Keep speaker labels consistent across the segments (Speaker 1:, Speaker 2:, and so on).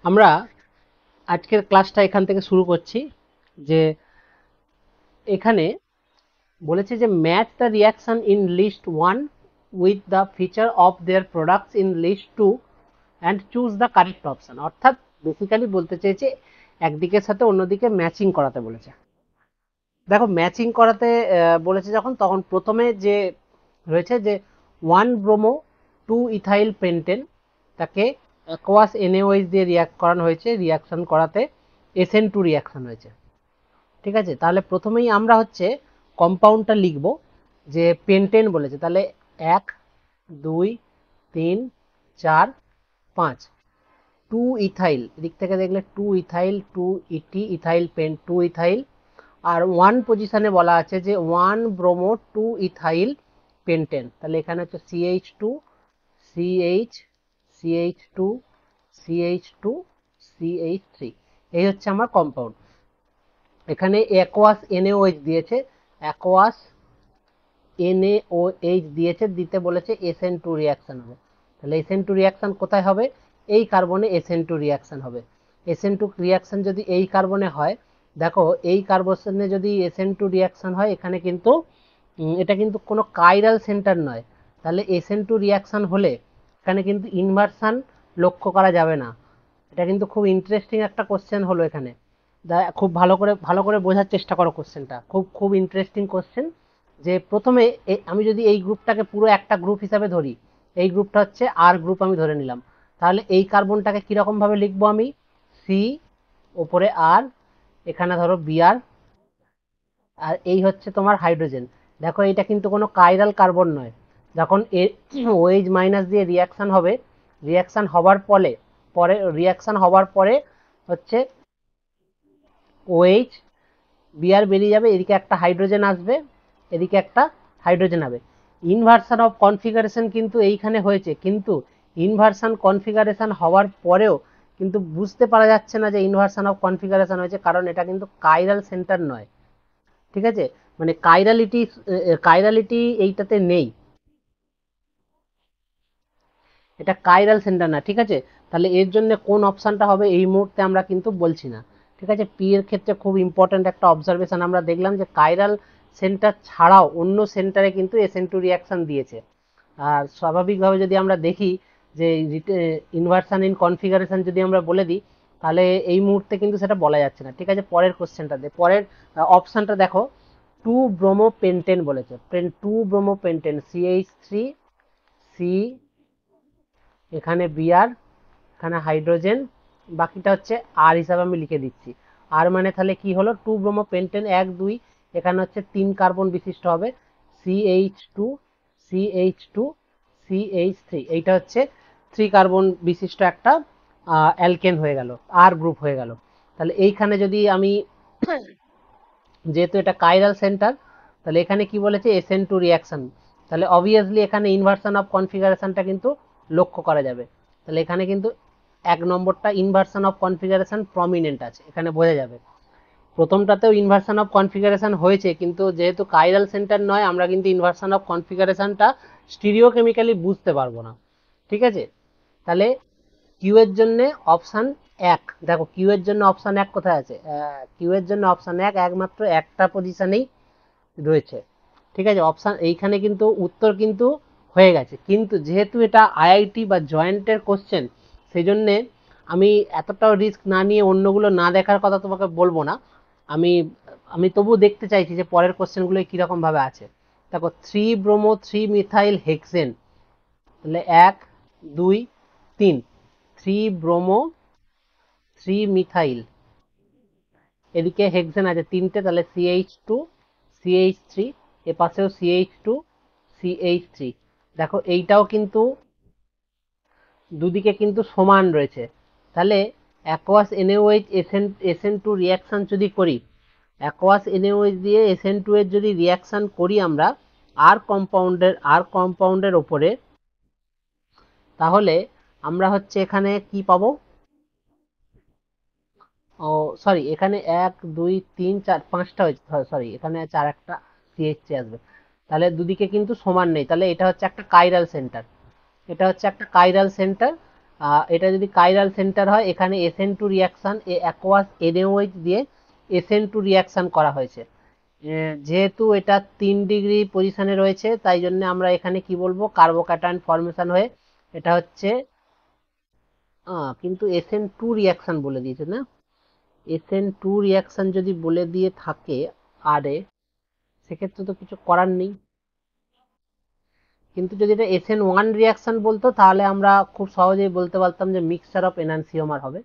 Speaker 1: আমরা আজকের ক্লাসটা এখান থেকে শুরু করছি। যে এখানে বলেছে যে match the reaction in list 1 with the feature of their products in list 2 and choose the correct option. অর্থাৎ বেসিক্যালি বলতে চেয়েছে একদিকের সাথে অন্যদিকে ম্যাচিং করাতে বলেছে। দেখো ম্যাচিং করাতে বলেছে যখন, তখন প্রথমে যে রয়েছে যে 1 ব্রোমো 2 ইথাইল পেন্টেন, তাকে অ্যাকোয়াস NaOH দিয়ে রিয়াক্ট করানো হয়েছে। রিয়াকশন করাতে SN2 রিয়াকশন হয়েছে। ঠিক আছে, তাহলে প্রথমেই আমরা হচ্ছে কম্পাউন্ডটা লিখব। যে পেন্টেন বলেছে, তাহলে 1 2 3 4 5 2 ইথাইল, এদিক থেকে দেখলে 2 ইথাইল 2 ইটি ইথাইল পেন্ট 2 ইথাইল। আর 1 পজিশনে বলা আছে যে 1 ব্রোমো 2 ইথাইল পেন্টেন, তাহলে এখানে হচ্ছে CH2 CH CH2 CH2 CH3। এই হচ্ছে আমার কম্পাউন্ড। এখানে অ্যাকোয়াস NaOH দিয়েছে, অ্যাকোয়াস NaOH দিয়েছে, দিতে বলেছে SN2 রিয়াকশন হবে। তাহলে SN2 রিয়াকশন কোথায় হবে? এই কার্বনে SN2 রিয়াকশন হবে। SN2 রিয়াকশন যদি এই কার্বনে হয়, দেখো এই কার্বনে যদি SN2 রিয়াকশন হয়, এখানে কিন্তু এটা কিন্তু কোনো কাইরাল সেন্টার নয়। তাহলে SN2 রিয়াকশন হলে এখানে কিন্তু ইনভার্সান লক্ষ্য করা যাবে না। এটা কিন্তু খুব ইন্টারেস্টিং একটা কোশ্চেন হলো এখানে। খুব ভালো করে বোঝার চেষ্টা করো কোশ্চেনটা, খুব খুব ইন্টারেস্টিং কোশ্চেন। যে প্রথমে আমি যদি এই গ্রুপটাকে পুরো একটা গ্রুপ হিসাবে ধরি, এই গ্রুপটা হচ্ছে আর গ্রুপ আমি ধরে নিলাম, তাহলে এই কার্বনটাকে কিরকম ভাবে লিখবো আমি? সি, ওপরে আর, এখানে ধরো বিআর, আর এই হচ্ছে তোমার হাইড্রোজেন। দেখো এটা কিন্তু কোনো কাইরাল কার্বন নয়। যখন OH মাইনাস দিয়ে রিয়াকশন হবে, রিয়াকশন হবার পরে হচ্ছে OH, বিআর বেরিয়ে যাবে, এদিকে একটা হাইড্রোজেন আসবে, এদিকে একটা হাইড্রোজেন হবে। ইনভার্সন অফ কনফিগারেশন কিন্তু এইখানে হয়েছে, কিন্তু ইনভার্সন কনফিগারেশন হওয়ার পরেও কিন্তু বুঝতে পারা যাচ্ছে না যে ইনভার্সন অফ কনফিগারেশন হয়েছে, কারণ এটা কিন্তু কাইরাল সেন্টার নয়। ঠিক আছে, মানে কাইরালিটি এইটাতে নেই, এটা কাইরাল সেন্টার না। ঠিক আছে, তাহলে এর জন্য কোন অপশনটা হবে এই মুহূর্তে আমরা কিন্তু বলছি না। ঠিক আছে, পি এর ক্ষেত্রে খুব ইম্পর্টেন্ট একটা অবজারভেশন আমরা দেখলাম যে কাইরাল সেন্টার ছাড়াও অন্য সেন্টারে কিন্তু SN2 রিয়াকশন দিয়েছে। আর স্বাভাবিকভাবে যদি আমরা দেখি যে ইনভার্সন ইন কনফিগারেশন যদি আমরা বলে দিই, তাহলে এই মুহূর্তে কিন্তু সেটা বলা যাচ্ছে না। ঠিক আছে, পরের কোশ্চেনটা পরের অপশনটা দেখো। 2 ব্রোমো পেন্টেন বলেছে, 2 ব্রোমো পেন্টেন CH3 সি, এখানে বিআর, এখানে হাইড্রোজেন, বাকিটা হচ্ছে আর হিসাবে আমি লিখে দিচ্ছি। আর মানে তাহলে কি হলো? 2 ব্রোমো পেন্টেন 1 2, এখানে হচ্ছে 3 কার্বন বিশিষ্ট হবে, CH2 CH2 CH3। এইটা হচ্ছে 3 কার্বন বিশিষ্ট একটা অ্যালকেন হয়ে গেল, আর গ্রুপ হয়ে গেল। তাহলে এইখানে যদি আমি যেহেতু এটা কাইরাল সেন্টার, তাহলে এখানে কি বলেছে? SN2 reaction. তাহলে অবভিয়াসলি এখানে ইনভার্সন অফ কনফিগারেশনটা কিন্তু লক্ষ্য করা যাবে। তাহলে এখানে কিন্তু 1 নম্বরটা ইনভার্সন অফ কনফিগারেশন প্রমিনেন্ট আছে, এখানে বোঝা যাবে। প্রথমটাতেও ইনভার্সন অফ কনফিগারেশন হয়েছে, কিন্তু যেহেতু কাইরাল সেন্টার নয়, আমরা কিন্তু ইনভার্সন অফ কনফিগারেশনটা স্টিরিওকেমিক্যালি বুঝতে পারবো না। ঠিক আছে, তাহলে কিউ এর জন্য অপশন 1, দেখো কিউ এর জন্য অপশন 1 কোথায় আছে? কিউ এর জন্য অপশন 1 একমাত্র একটা পজিশনেই রয়েছে। ঠিক আছে, অপশন এইখানে কিন্তু উত্তর কিন্তু হয়ে গেছে, কিন্তু যেহেতু এটা আইআইটি বা জয়েন্টের কোশ্চেন, সেই জন্যে আমি এতটাও রিস্ক না নিয়ে অন্যগুলো না দেখার কথা তোমাকে বলবো না। আমি আমি তবু দেখতে চাইছি যে পরের কোশ্চেনগুলো কিরকম ভাবে আছে। দেখো 3 ব্রোমো 3 মিথাইল হেক্সেন, তাহলে 1 2 3, 3 ব্রোমো 3 মিথাইল, এদিকে হেক্সেন আছে 3টে, তাহলে CH2 CH3, এ পাশেও CH2 CH3। দেখো এইটাও কিন্তু দুদিকে কিন্তু সমান রয়েছে। তাহলে অ্যাকোয়াস NaOH SN2 রিয়াকশন যদি করি, অ্যাকোয়াস NaOH দিয়ে SN2 এর যদি রিয়াকশন করি আমরা আর কম্পাউন্ডের ওপরে, তাহলে আমরা হচ্ছে এখানে কি পাবো? ও সরি, এখানে 1 2 3 4 5টা হয়েছে, সরি এখানে 4 একটা CH3 আসবে। তাহলে দুদিকে কিন্তু সমান নেই, তাহলে এটা হচ্ছে একটা কাইরাল সেন্টার, এটা হচ্ছে একটা কাইরাল সেন্টার। এটা যদি কাইরাল সেন্টার হয়, এখানে SN2 রিয়াকশন অ্যাকোয়াস NaOH দিয়ে SN2 রিয়াকশন করা হয়েছে। যেহেতু এটা 3 ডিগ্রি পজিশনে রয়েছে, তাই জন্য আমরা এখানে কি বলবো, কার্বোক্যাটায়ন ফর্মেশন হয়ে এটা হচ্ছে, কিন্তু SN2 রিয়াকশন বলে দিয়েছে না। SN2 রিয়াকশন যদি বলে দিয়ে থাকে আরে, সেক্ষেত্রে তো কিছু করার নেই। কিন্তু যদি এটা SN1 রিয়াকশন বলতো, তাহলে আমরা খুব সহজেই বলতে পারতাম যে মিক্সচার অফ এনানসিওমার হবে।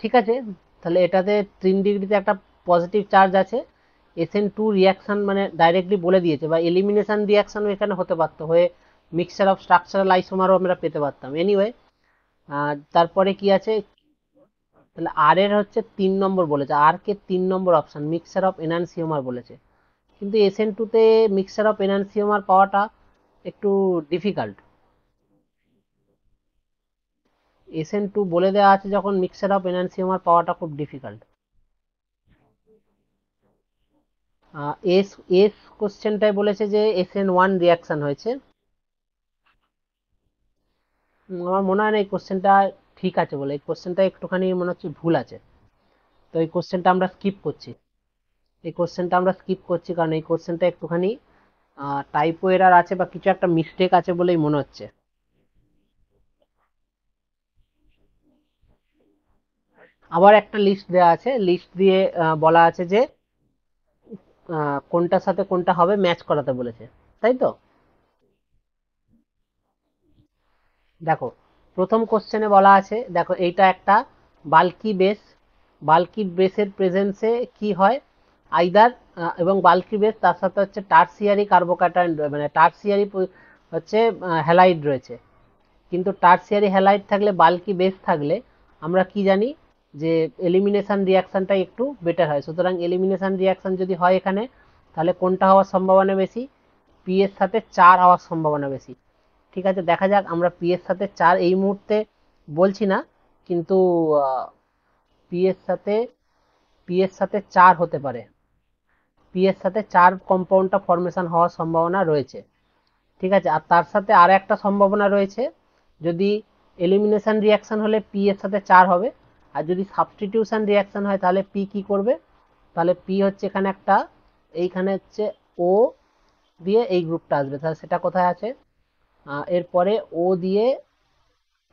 Speaker 1: ঠিক আছে, তাহলে এটাতে 3 ডিগ্রিতে একটা পজিটিভ চার্জ আছে। SN2 রিয়াকশন মানে ডাইরেক্টলি বলে দিয়েছে, বা এলিমিনেশন রিয়াকশনও এখানে হতে পারতো, হয়ে মিক্সচার অফ স্ট্রাকচারাল আইসোমারও আমরা পেতে পারতাম। এনিওয়ে, তারপরে কি আছে, তাহলে আর এর হচ্ছে 3 নম্বর বলেছে, আর কে 3 নম্বর অপশন মিক্সচার অফ এনানসিওমার বলেছে। কিন্তু SN2 তে মিক্সচার অফ এনানসিওমার পাওয়াটা একটু ডিফিকাল্ট। SN2 বলে দেওয়া আছে যখন, মিক্সচার অফ এনানসিওমার পাওয়াটা খুব ডিফিকাল্ট। এস এস কোশ্চেনটাই বলেছে যে SN1 রিয়াকশন হয়েছে। আমার মনে হয় না এই কোশ্চেনটা ঠিক আছে বলে, এই কোশ্চেনটা একটুখানি মনে হচ্ছে ভুল আছে। তো এই কোশ্চেনটা আমরা স্কিপ করছি, কারণ এই কোশ্চেনটা একটুখানি টাইপো এরার আছে, বা কিছু একটা মিস্টেক আছে বলেই মনে হচ্ছে। আবার একটা লিস্ট দেওয়া আছে, লিস্ট দিয়ে বলা আছে যে কোনটার সাথে কোনটা হবে ম্যাচ করাতে বলেছে, তাই তো। দেখো, প্রথম কোশ্চেনে বলা আছে, দেখো এইটা একটা বাল্কি বেস, বাল্কি বেসের প্রেজেন্সে কি হয়, আইদার, এবং বাল্কি বেস তার সাথে হচ্ছে টার্সিয়ারি কার্বোক্যাটায়ন, মানে টার্সিয়ারি হচ্ছে হ্যালাইড রয়েছে। কিন্তু টার্সিয়ারি হ্যালাইড থাকলে, বাল্কি বেস থাকলে, আমরা কি জানি যে এলিমিনেশন রিয়াকশনটা একটু বেটার হয়। সুতরাং এলিমিনেশন রিয়াকশন যদি হয় এখানে, তাহলে কোনটা হওয়ার সম্ভাবনা বেশি, পি এর সাথে 4 হওয়ার সম্ভাবনা বেশি। ঠিক আছে, দেখা যাক, আমরা পি এর সাথে 4 এই মুহূর্তে বলছি না, কিন্তু পি এর সাথে পি এর সাথে 4 হতে পারে, পি এর সাথে 4 কম্পাউন্ডটা ফর্মেশন হওয়ার সম্ভাবনা রয়েছে। ঠিক আছে, আর তার সাথে আর একটা সম্ভাবনা রয়েছে, যদি এলিমিনেশন রিয়াকশন হলে পি এর সাথে 4 হবে, আর যদি সাবস্টিটিউশন রিয়াকশন হয় তাহলে পি কি করবে, তাহলে পি হচ্ছে এখানে একটা, এইখানে হচ্ছে ও দিয়ে এই গ্রুপটা আসবে, তাহলে সেটা কোথায় আছে, এরপরে ও দিয়ে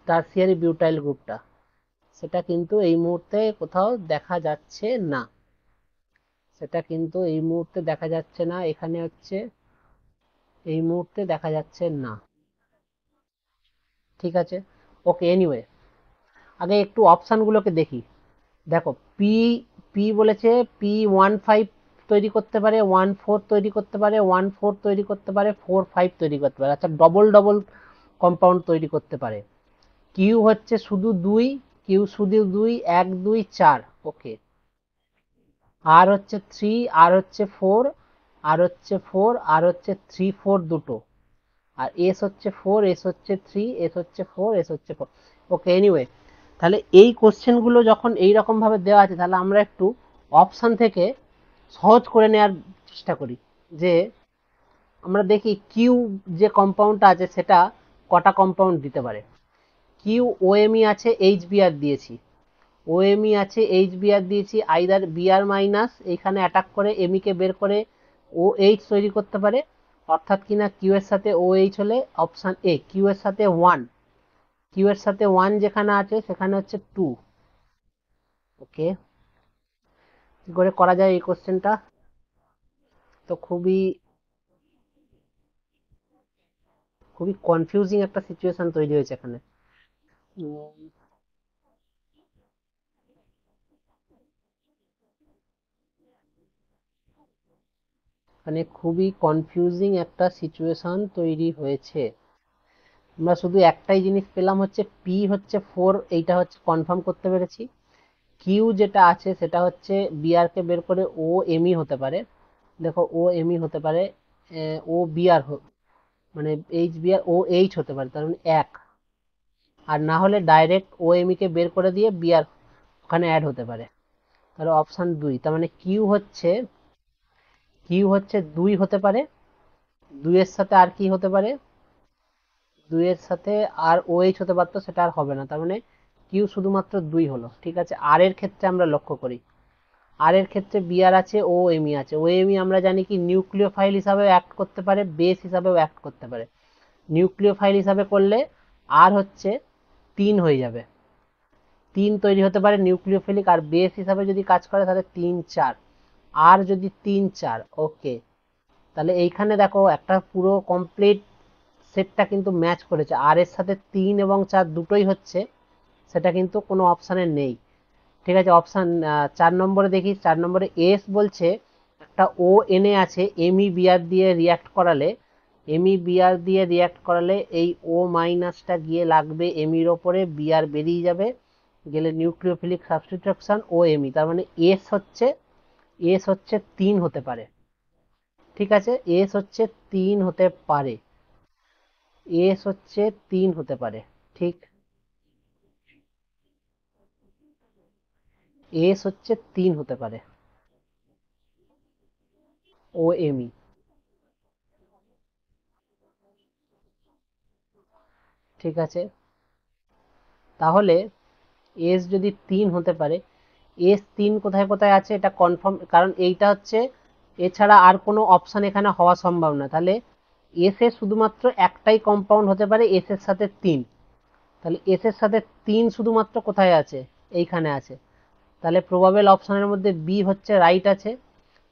Speaker 1: টারসিয়ারি বিউটাইল গ্রুপটা, সেটা কিন্তু এই মুহূর্তে কোথাও দেখা যাচ্ছে না, এখানে হচ্ছে এই মুহূর্তে দেখা যাচ্ছে না। ঠিক আছে, ওকে, এনিওয়ে, আগে একটু অপশানগুলোকে দেখি। দেখো, পি পি বলেছে P15 তৈরি করতে পারে, 14 তৈরি করতে পারে, 14 তৈরি করতে পারে, 45 তৈরি করতে পারে, আচ্ছা ডবল ডবল কম্পাউন্ড তৈরি করতে পারে। কিউ হচ্ছে শুধু 2, কিউ শুধু 2, 1 2 4, ওকে। আর হচ্ছে 3, আর হচ্ছে 4, আর হচ্ছে 4, আর হচ্ছে 3 4 দুটো, আর এস হচ্ছে 4, এস হচ্ছে 3, এস হচ্ছে 4, এস হচ্ছে 4, ওকে। এনিওয়ে, তাহলে এই কোশ্চেনগুলো যখন এই রকম ভাবে দেওয়া আছে, তাহলে আমরা একটু অপশন থেকে সহজ করে নেওয়ার চেষ্টা করি, যে আমরা দেখি কিউ যে কম্পাউন্ডটা আছে সেটা কটা কম্পাউন্ড দিতে পারে। কিউ ওএমই আছে, এইচ বিআর দিয়েছি, ওএমই আছে, এইচ বিআর দিয়েছি, আইদার বিআর মাইনাস এখানে অ্যাটাক করে এমই কে বের করে ও এইচ তৈরি করতে পারে, অর্থাৎ কিনা কিউ এর সাথে ও এইচ হলে অপশন এ, কিউ এর সাথে 1, কিউ এর সাথে 1 যেখানে আছে সেখানে হচ্ছে 2, ওকে। কি করে করা যায় এই কোশ্চেনটা, তো খুবই খুবই কনফিউজিং একটা সিচুয়েশন তৈরি হয়েছে এখানে। উম, মানে খুবই কনফিউজিং একটা সিচুয়েশন তৈরি হয়েছে। আমরা শুধু একটাই জিনিস পেলাম, হচ্ছে পি হচ্ছে 4, এইটা হচ্ছে কনফার্ম করতে পেরেছি। কিউ যেটা আছে সেটা হচ্ছে বিআর কে বের করে ও এমই হতে পারে, দেখো ও এমই হতে পারে, ও বিআর, মানে এইচ বিআর ও এইচ হতে পারে, তার মানে 1, আর না হলে ডাইরেক্ট ও এমই কে বের করে দিয়ে বিআর ওখানে অ্যাড হতে পারে, তাহলে অপশন 2, তার মানে কিউ হচ্ছে 2 হতে পারে, 2 এর সাথে আর কি হতে পারে, 2 এর সাথে আর OH হতে পারতো, সেটা আর হবে না, তার মানে কিউ শুধুমাত্র 2 হলো। ঠিক আছে, আর এর ক্ষেত্রে আমরা লক্ষ্য করি, আর এর ক্ষেত্রে বিআর আছে, ও এমই আছে। ও এমই আমরা জানি কি নিউক্লিওফাইল হিসাবে অ্যাক্ট করতে পারে, বেস হিসাবেও অ্যাক্ট করতে পারে। নিউক্লিওফাইল হিসাবে করলে আর হচ্ছে 3 হয়ে যাবে, 3 তৈরি হতে পারে নিউক্লিওফিলিক। আর বেস হিসাবে যদি কাজ করে তাহলে 3 4, আর যদি 3 4, ওকে। তাহলে এইখানে দেখো একটা পুরো কমপ্লিট সেটটা কিন্তু ম্যাচ করেছে, আর এর সাথে 3 এবং 4 দুটোই হচ্ছে, সেটা কিন্তু কোনো অপশানে নেই। ঠিক আছে, অপশান 4 নম্বরে দেখি, 4 নম্বরে এস বলছে একটা ও এনে আছে, এমই বিআর দিয়ে রিয়াক্ট করালে, এমই বিআর দিয়ে রিয়াক্ট করালে এই ও মাইনাসটা গিয়ে লাগবে এমির ওপরে, বিআর বেরিয়ে যাবে, গেলে নিউক্লিওফিলিক সাবস্টিটিউশন ও এমই, তার মানে এস হচ্ছে 3 হতে পারে। ঠিক আছে, এস হচ্ছে 3 হতে পারে, এস হচ্ছে 3 হতে পারে। ঠিক, এস হচ্ছে 3 হতে পারে, ও এমই। ঠিক আছে, তাহলে এস যদি 3 হতে পারে, এস 3 কোথায় কোথায় আছে এটা কনফার্ম, কারণ এইটা হচ্ছে, এছাড়া আর কোনো অপশন এখানে হওয়া সম্ভব না। তাহলে এস এর শুধুমাত্র একটাই কম্পাউন্ড হতে পারে, এস এর সাথে 3। তাহলে এস এর সাথে 3 শুধুমাত্র কোথায় আছে, এইখানে আছে। তাহলে প্রবাবল অপশনের মধ্যে বি হচ্ছে রাইট আছে।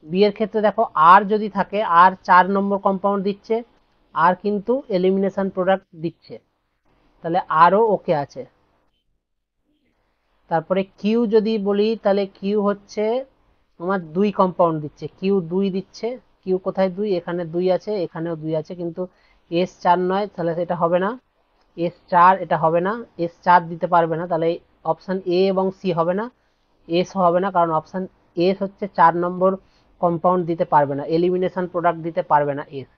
Speaker 1: বি এর ক্ষেত্রে দেখো আর যদি থাকে, আর 4 নম্বর কম্পাউন্ড দিচ্ছে, আর কিন্তু এলিমিনেশন প্রোডাক্ট দিচ্ছে, তাহলে আরও ওকে আছে। তারপরে কিউ যদি বলি, তাহলে কিউ হচ্ছে আমার 2 কম্পাউন্ড দিচ্ছে, কিউ 2 দিচ্ছে। কিউ কোথায় 2, এখানে 2 আছে, এখানেও 2 আছে, কিন্তু এস 4 নয়, তাহলে এটা হবে না। এস 4 এটা হবে না, এস 4 দিতে পারবে না, তাহলে অপশন এ এবং সি হবে না, এস হবে না, কারণ অপশন এস হচ্ছে 4 নম্বর কম্পাউন্ড দিতে পারবে না, এলিমিনেশন প্রোডাক্ট দিতে পারবে না এস।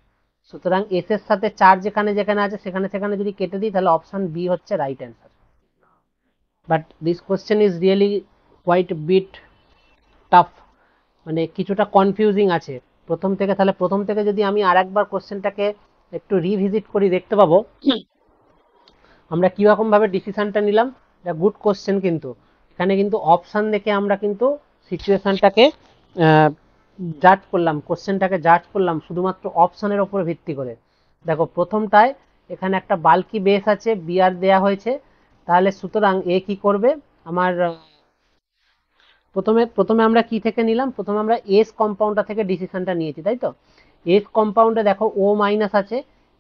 Speaker 1: সুতরাং এস এর সাথে 4 যেখানে যেখানে আছে, সেখানে সেখানে যদি কেটে দিই, তাহলে অপশন বি হচ্ছে right answer. But this question is really quite bit tough, মানে কিছুটা কনফিউজিং আছে প্রথম থেকে। তাহলে প্রথম থেকে যদি আমি আর একবার কোশ্চেনটাকে একটু রিভিজিট করি, দেখতে পাবো আমরা কিরকম ভাবে ডিসিশনটা নিলাম। এটা গুড কোশ্চেন, কিন্তু এখানে কিন্তু অপশন দেখে আমরা কিন্তু সিচুয়েশনটাকে জাজ করলাম, কোশ্চেনটাকে জাজ করলাম শুধুমাত্র অপশনের উপর ভিত্তি করে। দেখো প্রথমটায় এখানে একটা বাল্কি বেস আছে, বিআর দেয়া হয়েছে, তাহলে সুতরাং এ কি করবে, আমার প্রথমে প্রথমে আমরা কি থেকে নিলাম, প্রথমে আমরা এস কম্পাউন্ডটা থেকে ডিসিশনটা নিয়েছি, তাই তো। এস কম্পাউন্ডে দেখো ও মাইনাস আছে,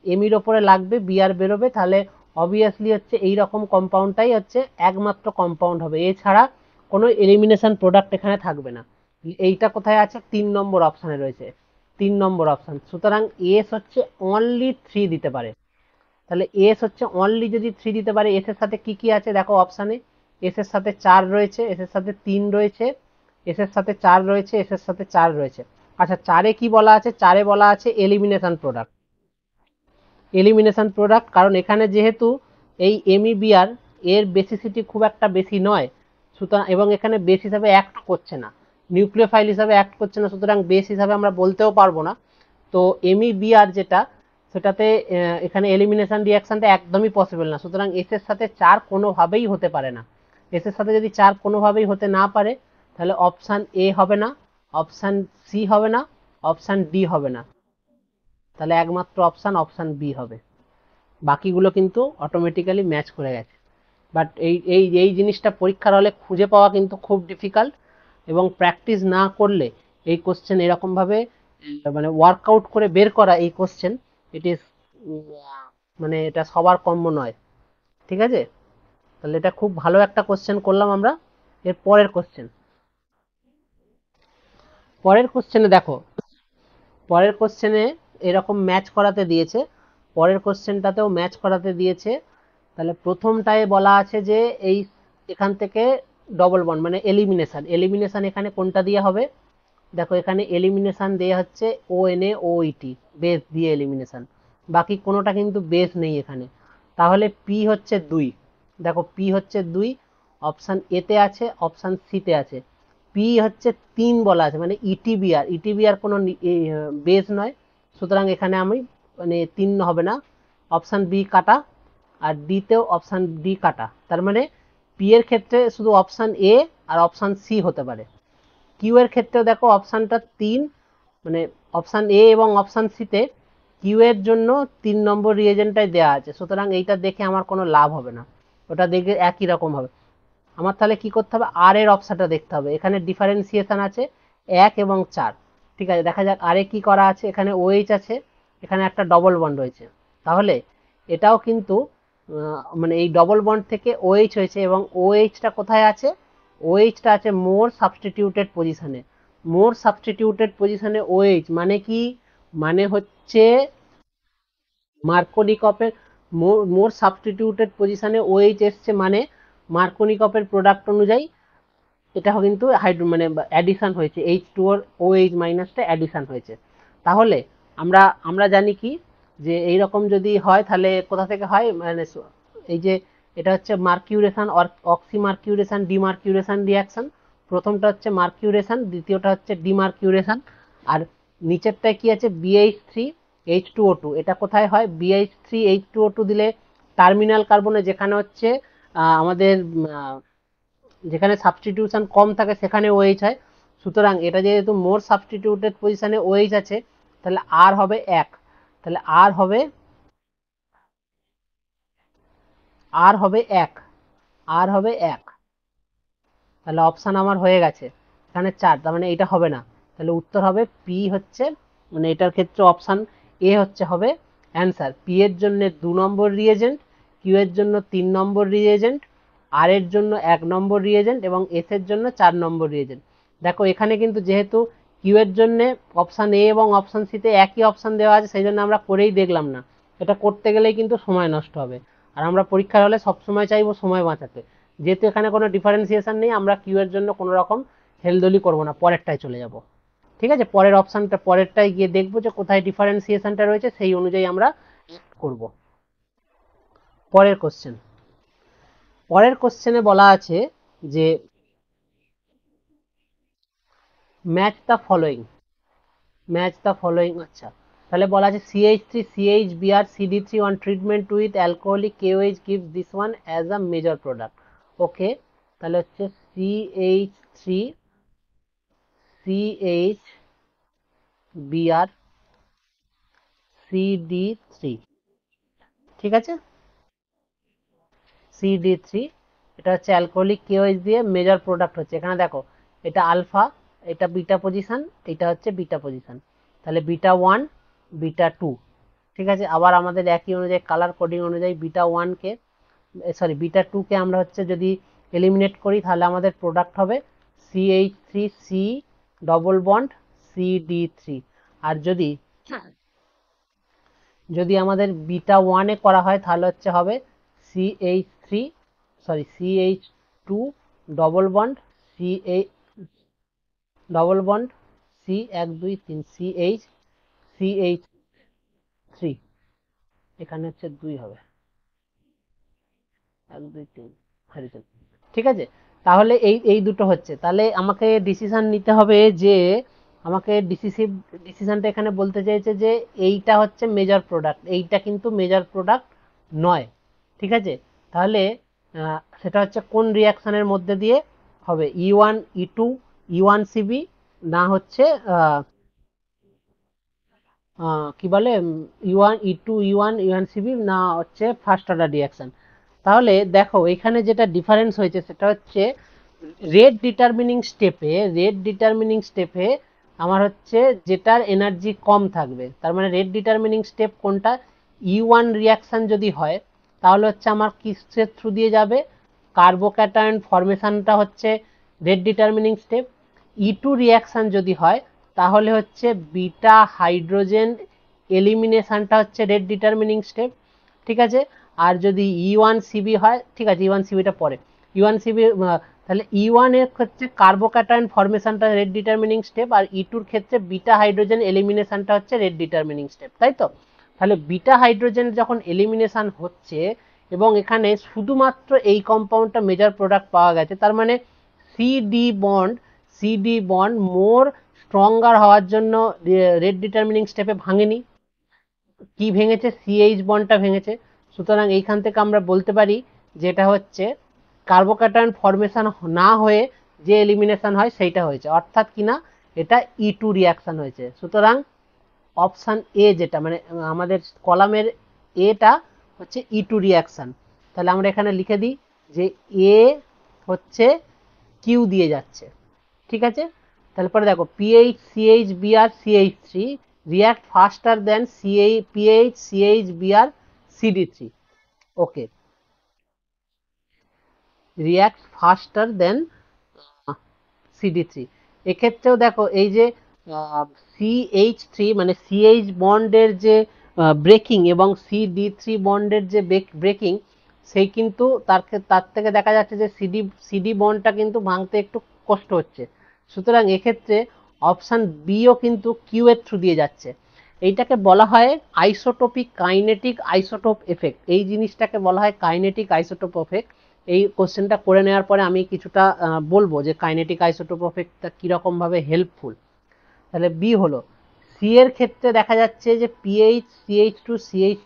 Speaker 1: এমির ওপরে লাগবে, বিআর বেরোবে, তাহলে অবভিয়াসলি হচ্ছে এই রকম কম্পাউন্ডটাই হচ্ছে একমাত্র কম্পাউন্ড হবে, এছাড়া কোনো এলিমিনেশন প্রোডাক্ট এখানে থাকবে না। এইটা কোথায় আছে, 3 নম্বর অপশানে রয়েছে, 3 নম্বর অপশান, সুতরাং এস হচ্ছে অনলি 3 দিতে পারে। তাহলে এস হচ্ছে অনলি যদি 3 দিতে পারে, এস এর সাথে কি কি আছে দেখো অপশানে, এস এর সাথে 4 রয়েছে, এস এর সাথে 3 রয়েছে, এস এর সাথে 4 রয়েছে, এস এর সাথে 4 রয়েছে। আচ্ছা, 4-এ কি বলা আছে, 4-এ বলা আছে এলিমিনেশন প্রোডাক্ট, এলিমিনেশন প্রোডাক্ট, কারণ এখানে যেহেতু এই এমইবিআর এর বেসিসিটি খুব একটা বেশি নয়, সুতরাং এবং এখানে বেস হিসাবে অ্যাক্ট করছে না, নিউক্লিওফাইল হিসাবে অ্যাক্ট করছে না, সুতরাং বেস হিসাবে আমরা বলতেও পারবো না। তো এমইবিআর যেটা, সেটাতে এখানে এলিমিনেশন রিয়াকশনটা একদমই পসিবল না, সুতরাং এস এর সাথে 4 কোনোভাবেই হতে পারে না। এস এর সাথে যদি 4 কোনোভাবেই হতে না পারে, তাহলে অপশান এ হবে না, অপশান সি হবে না, অপশান ডি হবে না, তাহলে একমাত্র অপশান বি হবে। বাকিগুলো কিন্তু অটোমেটিক্যালি ম্যাচ করে গেছে। বাট এই এই এই জিনিসটা পরীক্ষার হলে খুঁজে পাওয়া কিন্তু খুব ডিফিকাল্ট, এবং প্র্যাকটিস না করলে এই কোশ্চেন এরকমভাবে মানে ওয়ার্কআউট করে বের করা এই কোশ্চেন, ইট ইজ মানে এটা সবার কম্য নয়। ঠিক আছে, তাহলে এটা খুব ভালো একটা কোশ্চেন করলাম আমরা। এর পরের কোশ্চেন, পরের কোশ্চেনে দেখো, পরের কোশ্চেনে এরকম ম্যাচ করাতে দিয়েছে, পরের কোশ্চেনটাতেও ম্যাচ করাতে দিয়েছে। তাহলে প্রথমটায় বলা আছে যে এই এখান থেকে ডবল বন্ড মানে এলিমিনেশন, এলিমিনেশন এখানে কোনটা দিয়ে হবে, দেখো এখানে এলিমিনেশন দেয়া হচ্ছে ONaOET বেস দিয়ে এলিমিনেশন, বাকি কোনোটা কিন্তু বেস নেই এখানে। তাহলে পি হচ্ছে 2, দেখো পি হচ্ছে 2, অপশান এতে আছে, অপশান সিতে আছে। পি হচ্ছে 3 বলা আছে, মানে ইটিবিআর, ইটিবিআর কোনো বেস নয়, সুতরাং এখানে আমি মানে 3 হবে না, অপশান বি কাটা, আর ডিতেও অপশান ডি কাটা। তার মানে পি এর ক্ষেত্রে শুধু অপশান এ আর অপশান সি হতে পারে। কিউ এর ক্ষেত্রেও দেখো অপশানটা 3, মানে অপশান এ এবং অপশান সিতে কিউ এর জন্য 3 নম্বর রিএজেন্টটাই দেওয়া আছে, সুতরাং এইটা দেখে আমার কোনো লাভ হবে না, ওটা দেখে একই রকম হবে। আমার তাহলে কি করতে হবে, আর এর অপশানটা দেখতে হবে। এখানে ডিফারেন্সিয়েশন আছে 1 এবং 4। ঠিক আছে, দেখা যাক আরে কি করা আছে। এখানে ওএইচ আছে, এখানে একটা ডবল বন্ড রয়েছে, তাহলে এটাও কিন্তু মানে এই ডবল বন্ড থেকে ওএইচ হয়েছে, এবং ওএইচটা কোথায় আছে, ওএইচটা আছে মোর সাবস্টিটিউটেড পজিশনে। মোর সাবস্টিটিউটেড পজিশনে ওএইচ মানে কি, মানে হচ্ছে মার্কোনিকপের মোর সাবস্টিটিউটেড পজিশনে ওএইচ এসছে, মানে মার্কোনিকপের প্রোডাক্ট অনুযায়ী এটা কিন্তু হাইড্রো মানে অ্যাডিশন হয়েছে, H2 ওর OH মাইনাসটা অ্যাডিশন হয়েছে। তাহলে আমরা আমরা জানি কি, যে এই রকম যদি হয় তাহলে কোথা থেকে হয়, মানে এই যে এটা হচ্ছে মার্কিউরেশন, অক্সিমার্কিউরেশন, ডিমার্কিউরেশন রিয়াকশন। প্রথমটা হচ্ছে মার্কিউরেশন, দ্বিতীয়টা হচ্ছে ডিমার্কিউরেশন। আর নিচেরটায় কি আছে, BH3H2O2। এটা কোথায় হয়, BH3H2O2 দিলে টার্মিনাল কার্বনে, যেখানে হচ্ছে আমাদের যেখানে সাবস্টিটিউশন কম থাকে সেখানে ওএইচ হয়। সুতরাং এটা যেহেতু মোর সাবস্টিটিউটেড পজিশনে ওএইচ আছে, তাহলে আর হবে 1, তাহলে আর হবে 1, আর হবে 1। তাহলে অপশান আমার হয়ে গেছে এখানে 4, তার মানে এটা হবে না। তাহলে উত্তর হবে পি, হচ্ছে মানে এটার ক্ষেত্রে অপশান এ হচ্ছে হবে অ্যান্সার। পি এর জন্য 2 নম্বর রিএজেন্ট, কিউ এর জন্য 3 নম্বর রিএজেন্ট, আর এর জন্য 1 নম্বর রিএজেন্ট, এবং এস এর জন্য 4 নম্বর রিএজেন্ট। দেখো এখানে কিন্তু যেহেতু কিউ এর জন্য অপশান এ এবং অপশান সিতে একই অপশান দেওয়া আছে, সেই জন্য আমরা করেই দেখলাম না। এটা করতে গেলেই কিন্তু সময় নষ্ট হবে, আর আমরা পরীক্ষার হলে সবসময় চাইবো সময় বাঁচাতে। যেহেতু এখানে কোনো ডিফারেন্সিয়েশন নেই, আমরা কিউ এর জন্য কোনো রকম হেলদোলি করবো না, পরেরটায় চলে যাব। ঠিক আছে, পরের অপশানটা পরেরটায় গিয়ে দেখবো যে কোথায় ডিফারেন্সিয়েশনটা রয়েছে, সেই অনুযায়ী আমরা করব। পরের কোশ্চেন, পরের কোশ্চেনে বলা আছে যে match the following, match the following. আচ্ছা, তাহলে বলা আছে CH3CHBr CD3 on treatment with alcoholic KOH gives this one as a major product. ওকে, তাহলে হচ্ছে CH3CHBr CD3, ঠিক আছে, CD3, এটা হচ্ছে অ্যালকোহলিক কেওএইচ দিয়ে মেজর প্রোডাক্ট হচ্ছে। এখানে দেখো এটা আলফা, এটা বিটা পজিশন, এটা হচ্ছে বিটা পজিশন, তাহলে বিটা 1 বিটা 2। ঠিক আছে, আবার আমাদের একই অনুযায়ী কালার কোডিং অনুযায়ী বিটা 1কে সরি বিটা 2কে আমরা হচ্ছে যদি এলিমিনেট করি, তাহলে আমাদের প্রোডাক্ট হবে CH3C ডবল বন্ড CD3। আর যদি আমাদের বিটা 1-এ করা হয়, তাহলে হচ্ছে হবে CH2 double bond double bond CH3, এখানে হচ্ছে 2 হবে, 1 2 3 হারিকেন। ঠিক আছে, তাহলে এই এই দুটো হচ্ছে। তাহলে আমাকে ডিসিশন নিতে হবে যে আমাকে ডিসিশনটা এখানে বলতে চাইছে যে এইটা হচ্ছে মেজর প্রোডাক্ট, এইটা কিন্তু মেজর প্রোডাক্ট নয়। ঠিক আছে, তাহলে সেটা হচ্ছে কোন রিয়াকশনের মধ্যে দিয়ে হবে, E1 E2 E1CB, না হচ্ছে কি বলে E1 E2 E1 E1CB, না হচ্ছে ফার্স্ট অর্ডার রিয়াকশন। তাহলে দেখো এখানে যেটা ডিফারেন্স হয়েছে সেটা হচ্ছে রেট ডিটারমিনিং স্টেপে আমার হচ্ছে যেটার এনার্জি কম থাকবে। তার মানে রেট ডিটারমিনিং স্টেপ কোনটা, E1 রিয়াকশন যদি হয় তাহলে হচ্ছে আমার কিসের থ্রু দিয়ে যাবে, কার্বোক্যাটায়ন ফরমেশনটা হচ্ছে rate determining step. E2 reaction যদি হয় তাহলে হচ্ছে বিটা হাইড্রোজেন এলিমিনেশনটা হচ্ছে রেট ডিটারমিনিং স্টেপ। ঠিক আছে, আর যদি E1CB হয়, ঠিক আছে E1CBটা পরে, E1CB তাহলে E1 এর ক্ষেত্রে কার্বোক্যাটায়ন ফরমেশনটা রেট ডিটারমিনিং স্টেপ, আর E2 এর ক্ষেত্রে বিটা হাইড্রোজেন এলিমিনেশনটা হচ্ছে রেট ডিটারমিনিং স্টেপ, তাই তো। তাহলে বিটা হাইড্রোজেন যখন এলিমিনেশন হচ্ছে এবং এখানে শুধুমাত্র এই কম্পাউন্ডটা মেজর প্রোডাক্ট পাওয়া গেছে, তার মানে সিডি বন্ড মোর স্ট্রঙ্গার হওয়ার জন্য রেট ডিটারমিনিং স্টেপে ভাঙেনি। কি ভেঙেছে, সিএইচ বন্ডটা ভেঙেছে। সুতরাং এইখান থেকে আমরা বলতে পারি যেটা হচ্ছে কার্বোক্যাটায়ন ফরমেশন না হয়ে যে এলিমিনেশন হয় সেইটা হয়েছে, অর্থাৎ কিনা এটা E2 রিয়াকশন হয়েছে। সুতরাং অপশান এ যেটা মানে আমাদের কলামের এটা হচ্ছে E2 রিয়াকশন। তাহলে আমরা এখানে লিখে দিই যে এ হচ্ছে কিউ দিয়ে যাচ্ছে, ঠিক আছে। তারপরে দেখো পিএইচ সিএইচ বিআর সিএইচ3 react faster than PH CH BR CD three. Okay, react faster than CD three. এক্ষেত্রেও দেখো এই যে সিএইচ3 মানে সিএইচ বন্ডের যে ব্রেকিং এবং সিডি3 বন্ডের যে ব্রেকিং, সেই কিন্তু তার থেকে দেখা যাচ্ছে যে সিডি বন্ডটা কিন্তু ভাঙতে একটু কষ্ট হচ্ছে। সুতরাং এক্ষেত্রে অপশন বিও কিন্তু কিউ এর থ্রু দিয়ে যাচ্ছে। এইটাকে বলা হয় আইসোটোপিক কাইনেটিক আইসোটোপ এফেক্ট। এই জিনিসটাকে বলা হয় কাইনেটিক আইসোটোপ এফেক্ট। এই কোশ্চেনটা করে নেওয়ার পরে আমি কিছুটা বলবো যে কাইনেটিক আইসোটোপ এফেক্টটা কিরকম ভাবে হেল্পফুল। তাহলে বি হলো সি এর ক্ষেত্রে দেখা যাচ্ছে যে PH CH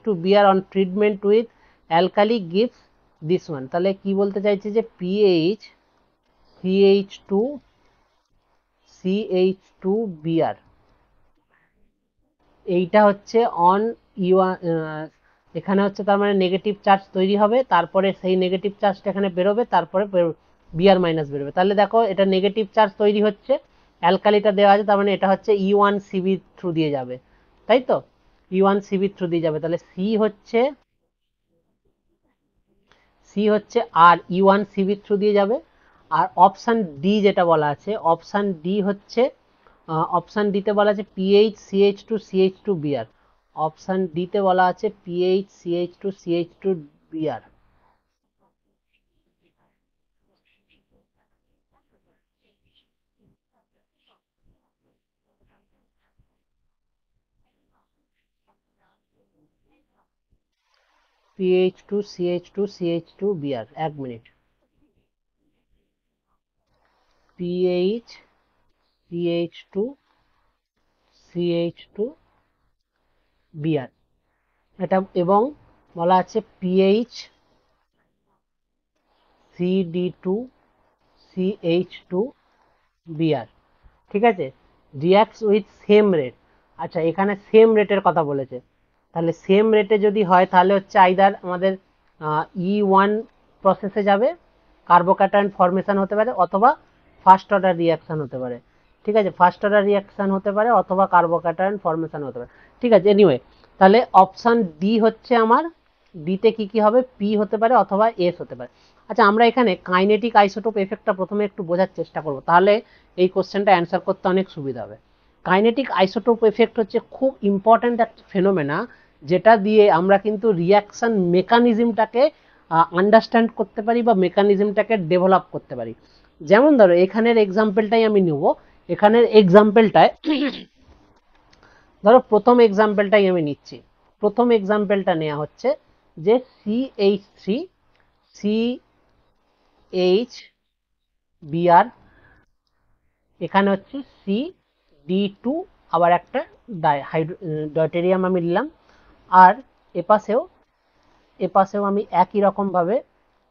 Speaker 1: two BR on treatment with alkali gives this one. তাহলে কি বলতে চাইছে যে পিএইচ সিএইচ টু বিআর এইটা হচ্ছে অন ইউয়ান, এখানে হচ্ছে তার মানে নেগেটিভ চার্জ তৈরি হবে, তারপরে সেই নেগেটিভ চার্জটা এখানে বেরোবে, তারপরে বিআর মাইনাস বেরোবে। তাহলে দেখো এটা নেগেটিভ চার্জ তৈরি হচ্ছে, অ্যালকালিটা দেওয়া আছে, তার মানে এটা হচ্ছে ইউয়ান সিবি থ্রু দিয়ে যাবে, তাই তো, ইউয়ান সিবি থ্রু দিয়ে যাবে। তাহলে সি হচ্ছে আর ইউয়ান সিবি থ্রু দিয়ে যাবে। আর অপশান ডি যেটা বলা আছে, অপশান ডি হচ্ছে অপশান ডিতে বলা আছে PH CH two BR. Option ডিতে বলা আছে PH CH two BR. PH two BR, এক মিনিট। পিএইচ সিএইচ টু বিআর, এটা এবং বলা আছে পিএইচ সিডি2 বিআর, ঠিক আছে, রিয়াক্টস উইথ সেম রেট। আচ্ছা, এখানে সেম রেটের কথা বলেছে, তাহলে সেম রেটে যদি হয় তাহলে হচ্ছে আইদার আমাদের E1 প্রসেসে যাবে, কার্বোক্যাটায়ন ফরমেশন হতে পারে, অথবা ফার্স্ট অর্ডার রিয়াকশন হতে পারে, ঠিক আছে, ফার্স্ট অর্ডার রিয়াকশন হতে পারে অথবা কার্বোক্যাটায়ন ফরমেশন হতে পারে, ঠিক আছে। এনিওয়ে, তাহলে অপশন ডি হচ্ছে আমার, ডিতে কি কি হবে, পি হতে পারে অথবা এস হতে পারে। আচ্ছা, আমরা এখানে কাইনেটিক আইসোটোপ এফেক্টটা প্রথমে একটু বোঝার চেষ্টা করব, তাহলে এই কোশ্চেনটা অ্যান্সার করতে অনেক সুবিধা হবে। কাইনেটিক আইসোটোপ এফেক্ট হচ্ছে খুব ইম্পর্ট্যান্ট একটা ফেনোমেনা, যেটা দিয়ে আমরা কিন্তু রিয়াকশন মেকানিজমটাকে আন্ডারস্ট্যান্ড করতে পারি বা মেকানিজমটাকে ডেভেলপ করতে পারি। যেমন ধরো এখানের এক্সাম্পলটাই আমি নেব, এখানের এক্সাম্পলটায় ধরো প্রথম এক্সাম্পলটাই আমি নিচ্ছি। প্রথম এক্সাম্পলটা নেওয়া হচ্ছে যে সিএইচ বিআর, এখানে হচ্ছে সিডি2, আবার একটা ডয়টেরিয়াম আমি নিলাম, আর এপাশেও আমি একই রকম ভাবে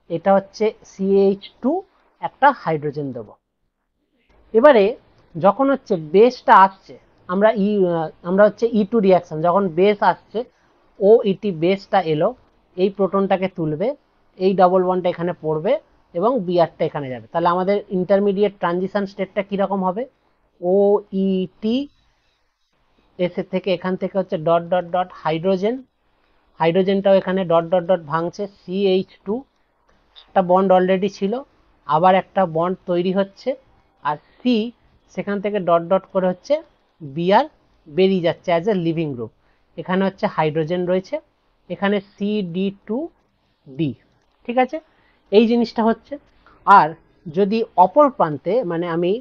Speaker 1: এটা হচ্ছে সিএইচ2 একটা হাইড্রোজেন দেব। এবারে যখন হচ্ছে বেসটা আসছে, আমরা হচ্ছে E2 রিয়াকশন, যখন বেস আসছে ও ইটি বেসটা এলো, এই প্রোটনটাকে তুলবে, এই ডবল বন্ডটা এখানে পড়বে এবং বিআরটা এখানে যাবে। তাহলে আমাদের ইন্টারমিডিয়েট ট্রানজিশন স্টেটটা কিরকম হবে, ও ইটি এসে থেকে এখান থেকে হচ্ছে ডট ডট ডট হাইড্রোজেনটাও এখানে ডট ডট ডট ভাঙছে, সিএইচ2 একটা বন্ড অলরেডি ছিল, আবার একটা বন্ড তৈরি হচ্ছে, আর সি সেখান থেকে ডট ডট করে হচ্ছে বিআর বেরিয়ে যাচ্ছে অ্যাজ এ লিভিং গ্রুপ। এখানে হচ্ছে হাইড্রোজেন রয়েছে, এখানে সিডি2ডি, ঠিক আছে, এই জিনিসটা হচ্ছে। আর যদি অপর প্রান্তে, মানে আমি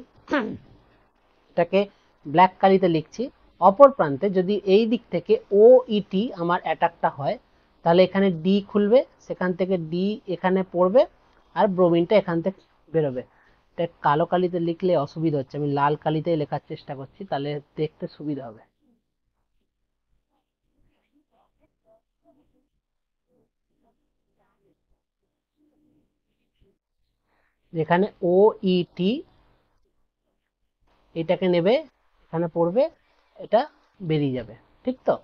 Speaker 1: এটাকে ব্ল্যাক কালিতে লিখছি, অপর প্রান্তে যদি এই দিক থেকে ও ইটি আমার অ্যাটাকটা হয়, তাহলে এখানে ডি খুলবে, সেখান থেকে ডি এখানে পড়বে, আর ব্রোমিনটা এখান থেকে বেরোবে। এটা কালো কালিতে লিখলে অসুবিধা হচ্ছে, আমি লাল কালিতে লেখার চেষ্টা করছি, তাহলে দেখতে সুবিধা হবে। যেখানে ও ই টি এটাকে নেবে, এখানে পড়বে, এটা বেরিয়ে যাবে, ঠিক তো?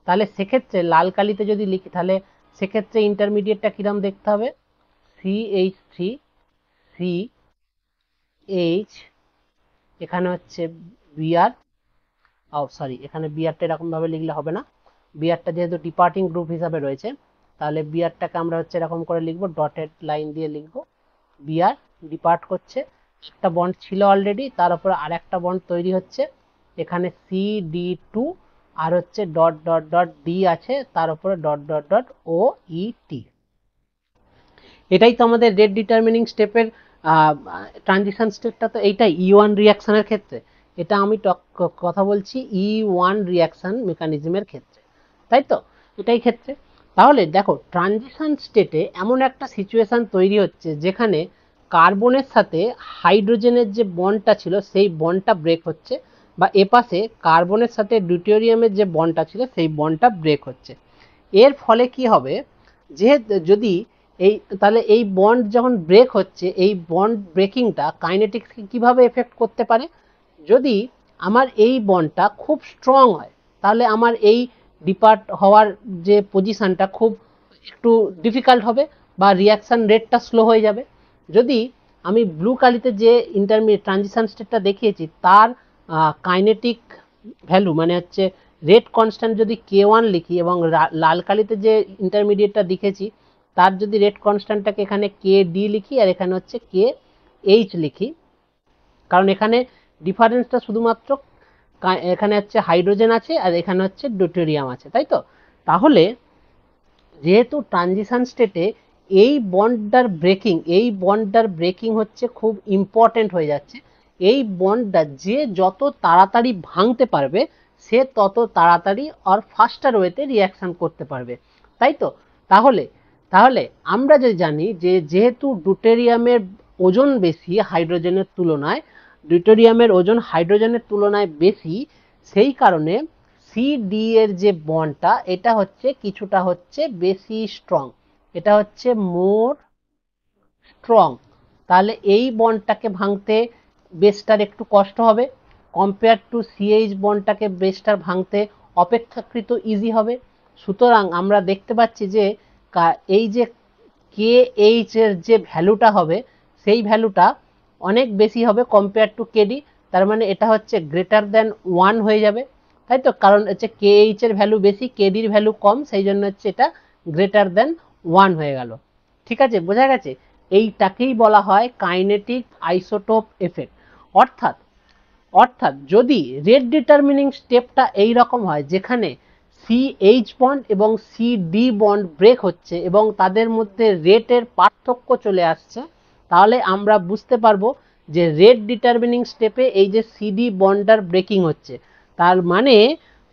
Speaker 1: তাহলে সেক্ষেত্রে লাল কালিতে যদি লিখি তাহলে সেক্ষেত্রে ইন্টারমিডিয়েটটা কিরম দেখতে হবে, CH3 CH, এখানে হচ্ছে বিআর, সরি এখানে বিআরটা এরকম ভাবে লিখলে হবে না, বিআরটা যেহেতু ডিপার্টিং গ্রুপ হিসাবে রয়েছে তাহলে বিআরটাকে আমরা হচ্ছে এরকম করে লিখবো, ডটেড লাইন দিয়ে লিখবো, বিআর ডিপার্ট করছে, একটা বন্ড ছিল অলরেডি, তার উপর আর একটা বন্ড তৈরি হচ্ছে, এখানে CD2 আর হচ্ছে ডট ডট ডট ডি আছে, তার উপরে ডট ডট ডট ও ই টি। এটাই তো আমাদের রেট ডিটারমিনিং স্টেপের ট্রানজিশন স্টেপটা, তো এইটাই E1 রিয়াকশনের ক্ষেত্রে, এটা আমি কথা বলছি E1 রিয়াকশন মেকানিজমের ক্ষেত্রে, তাই তো? এটাই ক্ষেত্রে। তাহলে দেখো ট্রানজিশন স্টেটে এমন একটা সিচুয়েশন তৈরি হচ্ছে যেখানে কার্বনের সাথে হাইড্রোজেনের যে বন্ডটা ছিল সেই বন্ডটা ব্রেক হচ্ছে, বা এপাশে কার্বনের সাথে ডিউটেরিয়ামের যে বন্ডটা ছিল সেই বন্ডটা ব্রেক হচ্ছে। এর ফলে কি হবে, যে যদি এই তাহলে এই বন্ড যখন ব্রেক হচ্ছে, এই বন্ড ব্রেকিংটা কাইনেটিক্সকে কিভাবে এফেক্ট করতে পারে, যদি আমার এই বন্ডটা খুব স্ট্রং হয় তাহলে আমার এই ডিপার্ট হওয়ার যে পজিশনটা খুব একটু ডিফিকাল্ট হবে, বা রিয়াকশন রেটটা স্লো হয়ে যাবে। যদি আমি ব্লু কালিতে যে ইন্টারমিডিয়েট ট্রানজিশন স্টেটটা দেখিয়েছি তার কাইনেটিক ভ্যালু মানে হচ্ছে রেট কনস্ট্যান্ট যদি K1 লিখি, এবং লাল কালিতে যে ইন্টারমিডিয়েটটা লিখেছি তার যদি রেট কনস্ট্যান্টটাকে এখানে KD লিখি আর এখানে হচ্ছে KH লিখি, কারণ এখানে ডিফারেন্সটা শুধুমাত্র এখানে হচ্ছে হাইড্রোজেন আছে আর এখানে হচ্ছে ডিউটেরিয়াম আছে, তাই তো? তাহলে যেহেতু ট্রানজিশন স্টেটে এই বন্ডটার ব্রেকিং হচ্ছে খুব ইম্পর্টেন্ট হয়ে যাচ্ছে, এই বন্ডটা যে যত তাড়াতাড়ি ভাঙতে পারবে সে তত তাড়াতাড়ি আর ফাস্টার ওয়েতে রিয়াকশন করতে পারবে, তাই তো? তাহলে তাহলে আমরা যে জানি যে যেহেতু ডিউটেরিয়ামের ওজন বেশি হাইড্রোজেনের তুলনায়, ডিউটেরিয়ামের ওজন হাইড্রোজেনের তুলনায় বেশি, সেই কারণে CD এর যে বন্ডটা এটা হচ্ছে কিছুটা হচ্ছে বেশি স্ট্রং, এটা হচ্ছে মোর স্ট্রং, তাহলে এই বন্ডটাকে ভাঙতে বেসটার একটু কষ্ট হবে, কম্পেয়ার টু CH বন্ডটাকে বেসটার ভাঙতে অপেক্ষাকৃত ইজি হবে। সুতরাং আমরা দেখতে পাচ্ছি যে এই যে KH এর যে ভ্যালুটা হবে সেই ভ্যালুটা অনেক বেশি হবে কম্পেয়ার টু KD, তার মানে এটা হচ্ছে গ্রেটার দেন 1 হয়ে যাবে, তাই তো? কারণ হচ্ছে KH এর ভ্যালু বেশি, KD এর ভ্যালু কম, সেই জন্য হচ্ছে এটা গ্রেটার দেন 1 হয়ে গেল, ঠিক আছে? বোঝা গেছে? এইটাকেই বলা হয় কাইনেটিক আইসোটোপ এফেক্ট। অর্থাৎ অর্থাৎ যদি রেট ডিটারমিনিং স্টেপটা এই রকম হয় যেখানে CH বন্ড এবং CD বন্ড ব্রেক হচ্ছে এবং তাদের মধ্যে রেটের পার্থক্য চলে আসছে, তাহলে আমরা বুঝতে পারবো যে রেট ডিটারমিনিং স্টেপে এই যে CD বন্ডটার ব্রেকিং হচ্ছে,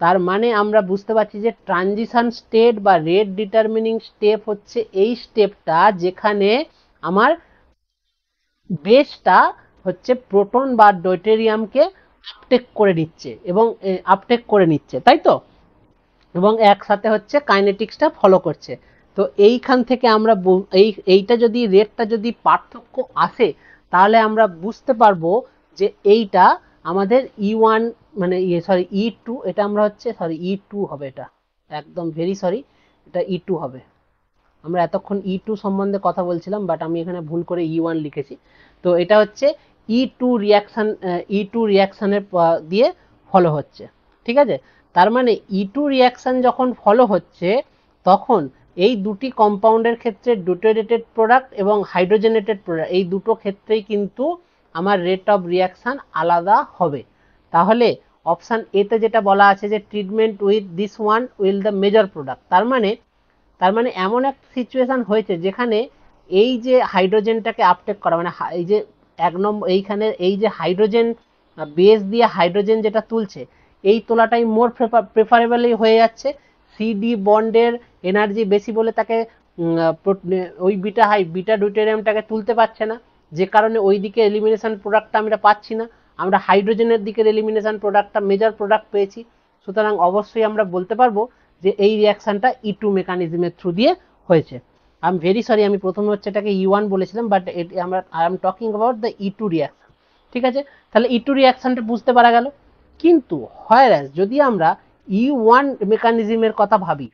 Speaker 1: তার মানে আমরা বুঝতে পারছি যে ট্রানজিশন স্টেট বা রেট ডিটারমিনিং স্টেপ হচ্ছে এই স্টেপটা যেখানে আমার বেসটা হচ্ছে প্রোটন বা ডয়টেরিয়ামকে আপটেক করে নিচ্ছে, তাই তো? এবং একসাথে হচ্ছে কাইনেটিক্সটা ফলো করছে। তো এইখান থেকে আমরা এইটা যদি রেটটা যদি পার্থক্য আসে তাহলে আমরা বুঝতে পারবো যে এইটা আমাদের E1 মানে E2, এটা আমরা হচ্ছে E2 হবে, এটা একদম ভেরি সরি, এটা E2 হবে। আমরা এতক্ষণ E2 সম্বন্ধে কথা বলছিলাম বাট আমি এখানে ভুল করে E1 লিখেছি। তো এটা হচ্ছে E2 রিয়াকশনের দিয়ে ফলো হচ্ছে, ঠিক আছে? তার মানে E2 রিয়াকশন যখন ফলো হচ্ছে তখন এই দুটি কম্পাউন্ডের ক্ষেত্রে ডিউটেরেটেড প্রোডাক্ট এবং হাইড্রোজেনেটেড প্রোডাক্ট এই দুটো ক্ষেত্রেই কিন্তু আমার রেট অফ রিয়াকশন আলাদা হবে। তাহলে অপশন এ তে যেটা বলা আছে যে treatment with this one will the major product, তার মানে এমন একটা সিচুয়েশন হয়েছে যেখানে এই যে হাইড্রোজেনটাকে আপটেক করা মানে এই যে এক নম্বর এইখানে এই যে হাইড্রোজেন বেস দিয়ে হাইড্রোজেন যেটা তুলছে এই তোলাটাই মোর প্রেফারেবলি হয়ে যাচ্ছে। CD বন্ডের এনার্জি বেশি বলে তাকে ওই বিটা ডিউটেরিয়ামটাকে তুলতে পারছে না, যে কারণে ওই দিকে এলিমিনেশন প্রোডাক্টটা আমরা পাচ্ছি না, আমরা হাইড্রোজেনের দিকের এলিমিনেশন প্রোডাক্টটা মেজর প্রোডাক্ট পেয়েছি। সুতরাং অবশ্যই আমরা বলতে পারবো যে এই রিয়াকশনটা E2 মেকানিজমের থ্রু দিয়ে হয়েছে। আই এম ভেরি সরি, আমি প্রথমে হচ্ছে এটাকে E1 বলেছিলাম, বাট আমরা I am talking about the E2 reaction. ঠিক আছে, তাহলে E2 রিয়াকশনটা বুঝতে পারা গেল। কিন্তু হোয়ারাস যদি আমরা E1 মেকানিজমের কথা ভাবি,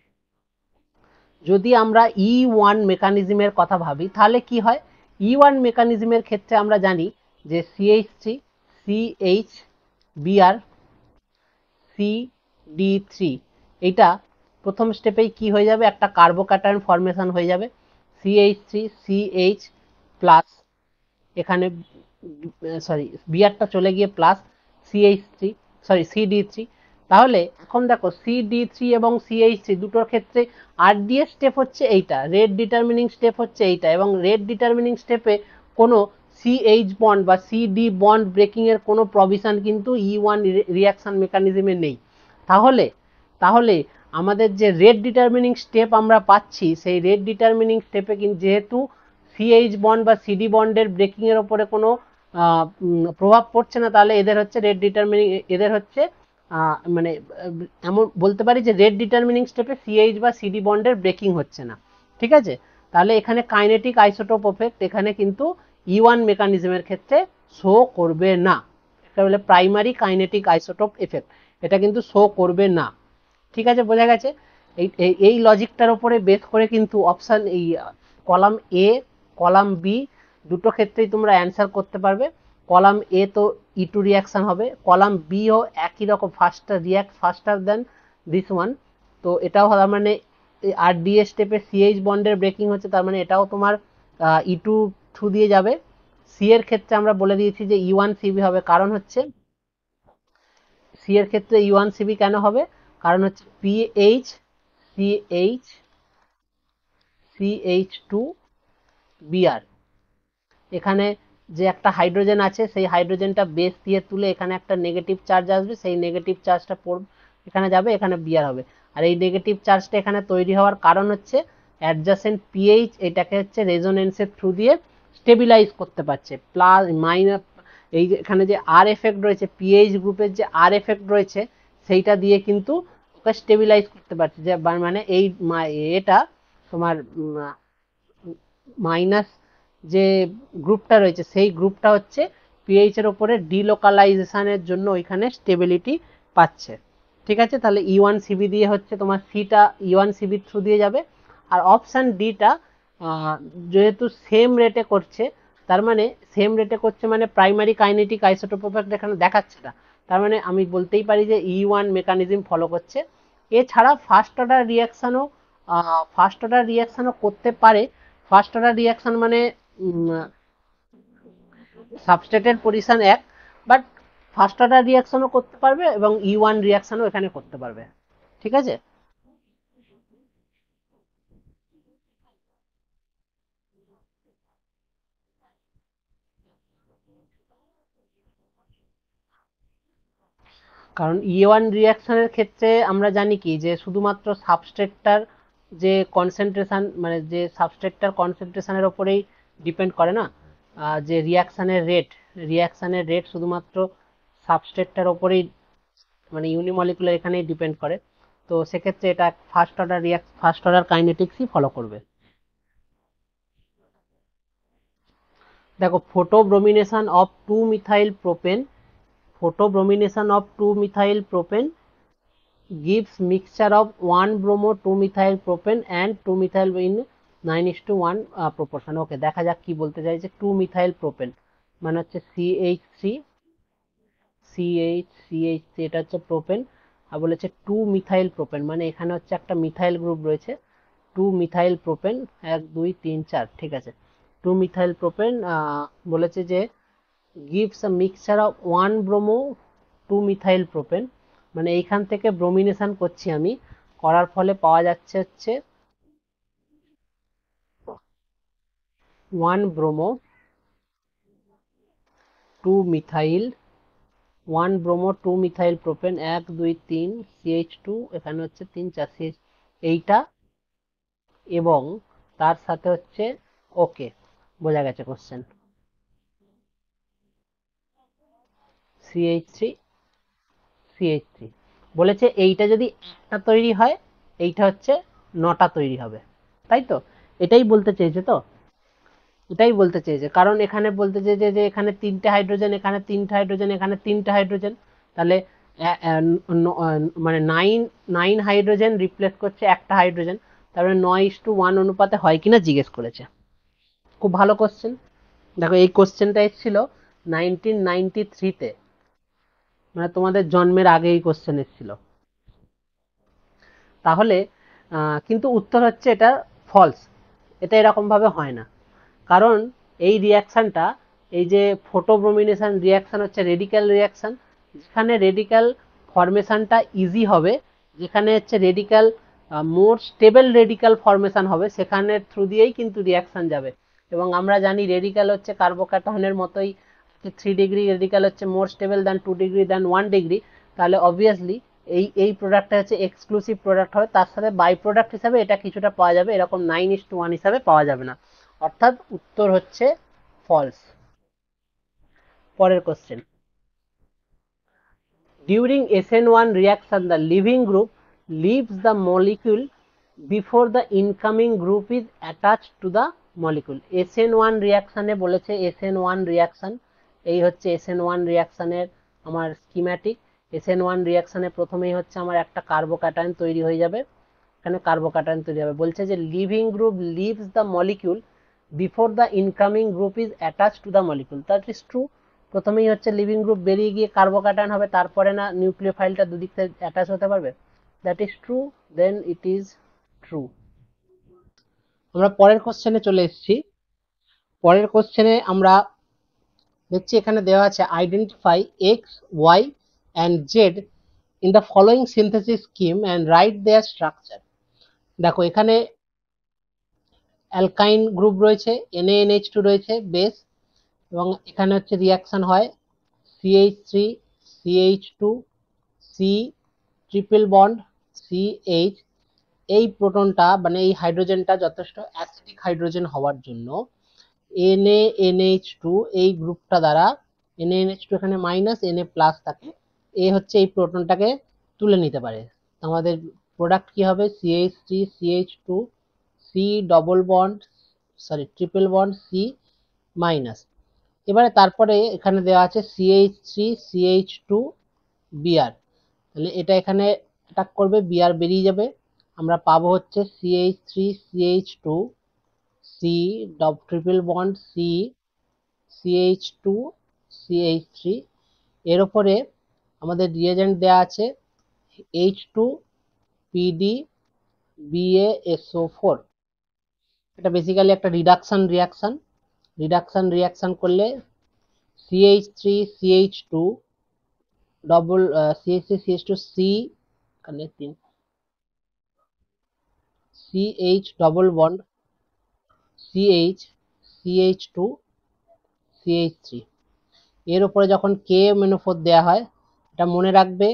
Speaker 1: যদি আমরা E1 মেকানিজমের কথা ভাবি তাহলে কি হয়? E1 মেকানিজমের ক্ষেত্রে আমরা জানি যে CH3 CH Br CD3, এটা প্রথম স্টেপেই কি হয়ে যাবে? একটা কার্বোক্যাটায়ন ফর্মেশন হয়ে যাবে, CH3 CH প্লাস, এখানে সরি বিআরটা চলে গিয়ে প্লাস CH3 সরি CD3। তাহলে এখন দেখো CD3 এবং CH3 দুটোর ক্ষেত্রে RDS স্টেপ হচ্ছে এইটা, রেট ডিটারমিনিং স্টেপ হচ্ছে এইটা, এবং রেট ডিটারমিনিং স্টেপে কোনো CH বন্ড বা CD বন্ড ব্রেকিং এর কোনো প্রভিশন কিন্তু E1 রিয়াকশন মেকানিজমে নেই। তাহলে তাহলে আমাদের যে রেট ডিটারমিনিং স্টেপ আমরা পাচ্ছি, সেই রেট ডিটারমিনিং স্টেপে কিন্তু যেহেতু CH বন্ড বা CD বন্ডের ব্রেকিং এর উপরে কোনো প্রভাব পড়ছে না, তাহলে এদের হচ্ছে রেট ডিটারমিনিং, এদের হচ্ছে মানে এমন বলতে পারি যে রেট ডিটারমিনিং স্টেপে CH বা CD বন্ডের ব্রেকিং হচ্ছে না। ঠিক আছে, তাহলে এখানে কাইনেটিক আইসোটোপ এফেক্ট এখানে কিন্তু E1 মেকানিজমের ক্ষেত্রে শো করবে না। এটা হলো প্রাইমারি কাইনেটিক আইসোটোপ এফেক্ট, এটা কিন্তু শো করবে না। ঠিক আছে, বোঝা গেছে? এই লজিকটার উপরে বেস করে কিন্তু অপশন এই কলাম এ কলাম বি দুটো ক্ষেত্রেই তোমরা অ্যান্সার করতে পারবে। কলাম এ তো E2 রিয়াকশন হবে, কলাম বি ও একই রকম ফাস্টার দেন দিস ওয়ান। তো এটাও তার মানে RDS স্টেপে CH বন্ডের ব্রেকিং হচ্ছে, তার মানে এটাও তোমার E2 থ্রু দিয়ে যাবে। সি এর ক্ষেত্রে আমরা বলে দিয়েছি যে E1 CB হবে, কারণ হচ্ছে সি এর ক্ষেত্রে E1 CB কেন হবে? কারণ হচ্ছে PH CH CH2 Br, এখানে যে একটা হাইড্রোজেন আছে সেই হাইড্রোজেনটা বেস দিয়ে তুলে এখানে একটা নেগেটিভ চার্জ আসবে, সেই নেগেটিভ চার্জটা এখানে যাবে, এখানে বিআর হবে। আর এই নেগেটিভ চার্জটা এখানে তৈরি হওয়ার কারণ হচ্ছে অ্যাডজাসেন্ট পিএইচ এটাকে হচ্ছে রেজোনেন্সের থ্রু দিয়ে স্টেবিলাইজ করতে পারছে, প্লাস মাইনাস এই যে এখানে যে আর এফেক্ট রয়েছে, পিএইচ গ্রুপের যে আর এফেক্ট রয়েছে সেইটা দিয়ে কিন্তু ওকে স্টেবিলাইজ করতে পারছে, যে মানে এই এটা তোমার মাইনাস যে গ্রুপটা রয়েছে সেই গ্রুপটা হচ্ছে পিএইচ এর উপরে ডিলোকালাইজেশনের জন্য ওইখানে স্টেবিলিটি পাচ্ছে। ঠিক আছে, তাহলে E1 সিবি দিয়ে হচ্ছে তোমার সিটা E1 সিবি থ্রু দিয়ে যাবে। আর অপশন ডিটা যেহেতু সেম রেটে করছে, তার মানে সেম রেটে করছে মানে প্রাইমারি কাইনেটিক আইসোটোপ এফেক্ট এখানে দেখাচ্ছে না, তার মানে আমি বলতেই পারি যে E1 মেকানিজম ফলো করছে। এছাড়া ফার্স্ট অর্ডার রিয়াকশনও করতে পারে। ফার্স্ট অর্ডার রিয়াকশন মানে সাবস্ট্রেটের পজিশন এক, বাট ফার্স্ট অর্ডার রিয়াকশনও করতে পারবে এবং E1 রিয়াকশনও এখানে করতে পারবে। ঠিক আছে, কারণ E1 রিয়াকশনের ক্ষেত্রে আমরা জানি কি যে শুধুমাত্র সাবস্ট্রেটটার যে কনসেন্ট্রেশন, মানে যে সাবস্ট্রেটটার কনসেন্ট্রেশনের ওপরেই ডিপেন্ড করে না, যে রিয়াকশনের রেট শুধুমাত্র সাবস্ট্রেটটার ওপরেই, মানে ইউনিমলিকুলার এখানেই ডিপেন্ড করে। তো সেক্ষেত্রে এটা ফার্স্ট অর্ডার কাইনেটিক্সই ফলো করবে। দেখো photobromidation of 2-methyl propane gives mixture of 1-bromo 2-methyl propane and 2-methyl in 9:1 proportion। ওকে, দেখা যাক কি বলতে চাইছে। 2-methyl propane মানে হচ্ছে CH3 এটা হচ্ছে প্রোপেন, আর বলেছে 2-methyl propane মানে এখানে হচ্ছে একটা মিথাইল গ্রুপ রয়েছে, 2-methyl propane 1 2 3 4। ঠিক আছে, 2-methyl propane বলেছে যে gives a mixture of 1-bromo 2-methyl propane, মানে এইখান থেকে ব্রোমিনেশন করছি আমি, করার ফলে পাওয়া যাচ্ছে হচ্ছে 1-bromo 2-methyl 1-bromo 2-methyl propane 1 2 3 CH2, এখানে হচ্ছে 3 4 CH, এইটা এবং তার সাথে হচ্ছে, ওকে বোঝা গেছে কোশ্চেন, CH3 CH3 বলেছে এইটা যদি একটা তৈরি হয়, এইটা হচ্ছে 9টা তৈরি হবে, তাই তো? এটাই বলতে চেয়েছে তো, এটাই বলতে চেয়েছে, কারণ এখানে বলতে চেয়েছে যে এখানে তিনটে হাইড্রোজেন, এখানে তিনটে হাইড্রোজেন, এখানে তিনটে হাইড্রোজেন, তাহলে মানে নাইন নাইন হাইড্রোজেন রিপ্লেস করছে একটা হাইড্রোজেন, তারপরে 9:1 অনুপাতে হয় কিনা জিজ্ঞেস করেছে। খুব ভালো কোশ্চেন। দেখো এই কোশ্চেনটা এসেছিল 1993-তে, মানে তোমাদের জন্মের আগে এই কোশ্চেন এসেছিল। তাহলে কিন্তু উত্তর হচ্ছে এটা ফলস, এটা এরকম ভাবে হয় না। কারণ এই রিয়াকশনটা, এই যে ফটোব্রোমিনেশন রিয়াকশন হচ্ছে রেডিক্যাল রিয়াকশন, যেখানে রেডিক্যাল ফরমেশনটা ইজি হবে, যেখানে হচ্ছে রেডিক্যাল মোর স্টেবল রেডিক্যাল ফরমেশন হবে, সেখানে থ্রু দিয়েই কিন্তু রিয়াকশন যাবে। এবং আমরা জানি রেডিক্যাল হচ্ছে কার্বোক্যাটায়নের মতোই, 3 ডিগ্রি রেডিক্যাল হচ্ছে মোর stable than 2 degree than 1 degree. তাহলে অবভিয়াসলি এই প্রোডাক্টটা হচ্ছে এক্সক্লুসিভ প্রোডাক্ট হবে, তার সাথে বাই প্রোডাক্ট হিসাবে এটা কিছুটা পাওয়া যাবে, এরকম 9:1 হিসাবে পাওয়া যাবে না, অর্থাৎ উত্তর হচ্ছে ফলস। পরের question, during SN1 reaction the living group leaves the molecule before the incoming group is attached to the molecule। SN1 রিয়াকশনে বলেছে, SN1 রিয়াকশন, এই হচ্ছে SN1 রিয়াকশনের আমার স্কিম্যাটিক। SN1 রিয়াকশনে প্রথমেই হচ্ছে আমার একটা কার্বোক্যাটায়ন তৈরি হয়ে যাবে, এখানে কার্বোক্যাটায়ন তৈরি হবে। বলছে যে leaving group leaves the molecule before the incoming group is attach to the molecule, that is true. প্রথমেই হচ্ছে লিভিং গ্রুপ বেরিয়ে গিয়ে কার্বোক্যাটায়ন হবে, তারপরে না নিউক্লিওফাইলটা দুদিক থেকে অ্যাটাচ হতে পারবে, that is true, then it is true. আমরা পরের কোশ্চেনে চলে এসেছি। পরের কোশ্চেনে আমরা দেখছি এখানে দেওয়া আছে identify x, Y and Z in the following synthesis scheme and right there structure. দেখো এখানে অ্যালকাইন গ্রুপ রয়েছে, NaNH2 রয়েছে বেস, এবং এখানে হচ্ছে রিয়াকশন হয় CH3 CH2 C triple bond CH। এই প্রোটনটা মানে এই হাইড্রোজেনটা যথেষ্ট অ্যাসিডিক হাইড্রোজেন হওয়ার জন্য NaNH2 এই গ্রুপটা দ্বারা, NaNH2 এখানে মাইনাস Na প্লাস থাকে, এ হচ্ছে এই প্রোটনটাকে তুলে নিতে পারে। আমাদের প্রোডাক্ট কি হবে CH3 CH2 C double bond, sorry triple bond C minus. এবারে তারপরে এখানে দেওয়া আছে CH3 CH2 Br, তাহলে এটা এখানে অ্যাটাক করবে, Br বেরিয়ে যাবে, আমরা পাবো হচ্ছে CH3 CH2 C triple bond C CH2 CH3। এর উপরে আমাদের রিয়েজেন্ট দেওয়া আছে H2 PD BaSO4। এটা বেসিক্যালি একটা রিডাকশন রিয়াকশন, রিডাকশন রিয়াকশন করলে CH3 CH2 double CH3 CH2 C এখানে 3 CH double bond CH CH2 CH3। এর উপরে যখন KMNO4 দেয়া হয়, এটা মনে রাখবে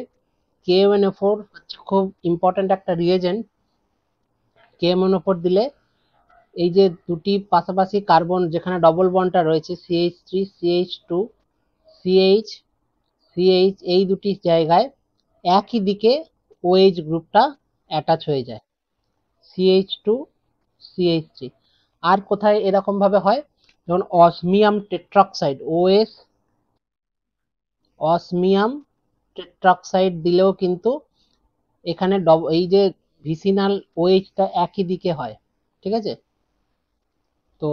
Speaker 1: KMNO4 হচ্ছে খুব ইম্পর্টেন্ট একটা রিয়েজেন্ট। KMNO4 দিলে এই যে দুটি পাশাপাশি কার্বন যেখানে ডবল বন্ডটা রয়েছে CH3 CH2 CH CH, এই দুটি জায়গায় একই দিকে OH গ্রুপটা অ্যাটাচ হয়ে যায় CH2 CH3। আর কোথায় এরকম ভাবে হয়, যেমন অসমিয়াম টেট্রাক্সাইড OS, অসমিয়াম টেট্রাক্সাইড দিলেও কিন্তু এখানে এই যে ভিসিনাল OH-টা একই দিকে হয়, ঠিক আছে। তো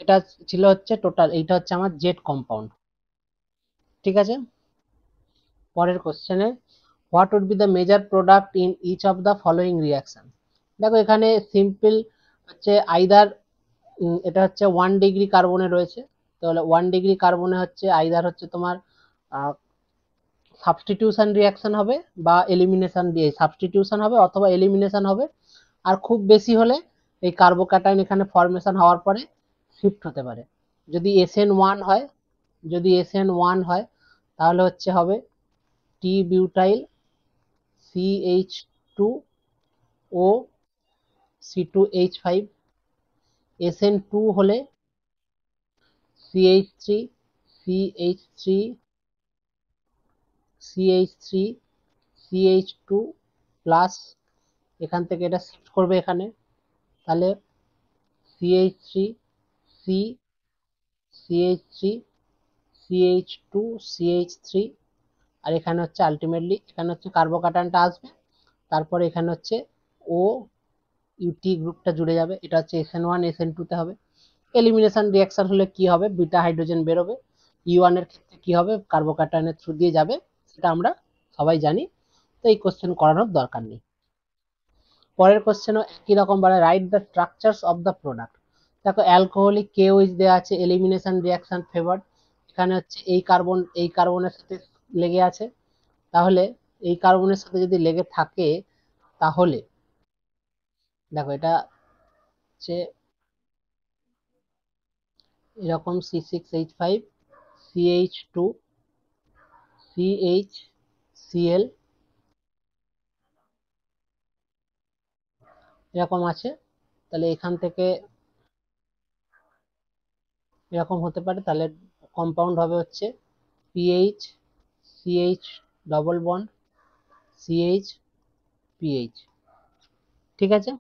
Speaker 1: এটা ছিল হচ্ছে টোটাল, এইটা হচ্ছে আমার জেড কম্পাউন্ড, ঠিক আছে। পরের কোশ্চেনে what would be the major product in each of the following reaction. দেখো এখানে সিম্পল হচ্ছে আইদার, এটা হচ্ছে 1 ডিগ্রি কার্বনে রয়েছে, তাহলে 1 ডিগ্রি কার্বনে হচ্ছে আইদার হচ্ছে তোমার সাবস্টিটিউশন রিয়াকশন হবে বা এলিমিনেশন দিয়ে সাবস্টিটিউশন হবে অথবা এলিমিনেশন হবে। আর খুব বেশি হলে এই কার্বোক্যাটায়ন এখানে ফরমেশন হওয়ার পরে শিফট হতে পারে। যদি SN1 হয়, যদি SN1 হয় তাহলে হচ্ছে হবে টি বিউটাইল CH2O C2H5। SN2 হলে CH3 CH3 CH3 CH2 plus, এখান থেকে এটা শিফট করবে এখানে, তাহলে CH3 C CH3 CH2 CH3, আর এখানে হচ্ছে আলটিমেটলি এখানে হচ্ছে কার্বোকাটায়নটা আসবে, তারপরে এখানে হচ্ছে ও ইউটি গ্রুপটা জুড়ে যাবে, এটা হচ্ছে SN1 SN2 তে হবে। এলিমিনেশন রিঅ্যাকশন হলে কি হবে, বিটা হাইড্রোজেন বেরোবে, E1 এর ক্ষেত্রে কি হবে, কার্বোকাটায়নের থ্রু দিয়ে যাবে, সেটা আমরা সবাই জানি, তো এই কোশ্চেন করানোর দরকার নেই। পরের কোশ্চেনও একই রকম বলে, write the structures of the product. দেখো অ্যালকোহলিক KOH দেওয়া আছে, এলিমিনেশন রিঅ্যাকশন ফেভার্ড, এখানে হচ্ছে এই কার্বনের সাথে লেগে আছে, তাহলে এই কার্বনের সাথে যদি লেগে থাকে তাহলে দেখো এটা হচ্ছে এরকম C6H5 CH2 CHCl এরকম আছে, তাহলে এখান থেকে এরকম হতে পারে, তাহলে কম্পাউন্ড হবে হচ্ছে PH CH double bond CH PH, ঠিক আছে।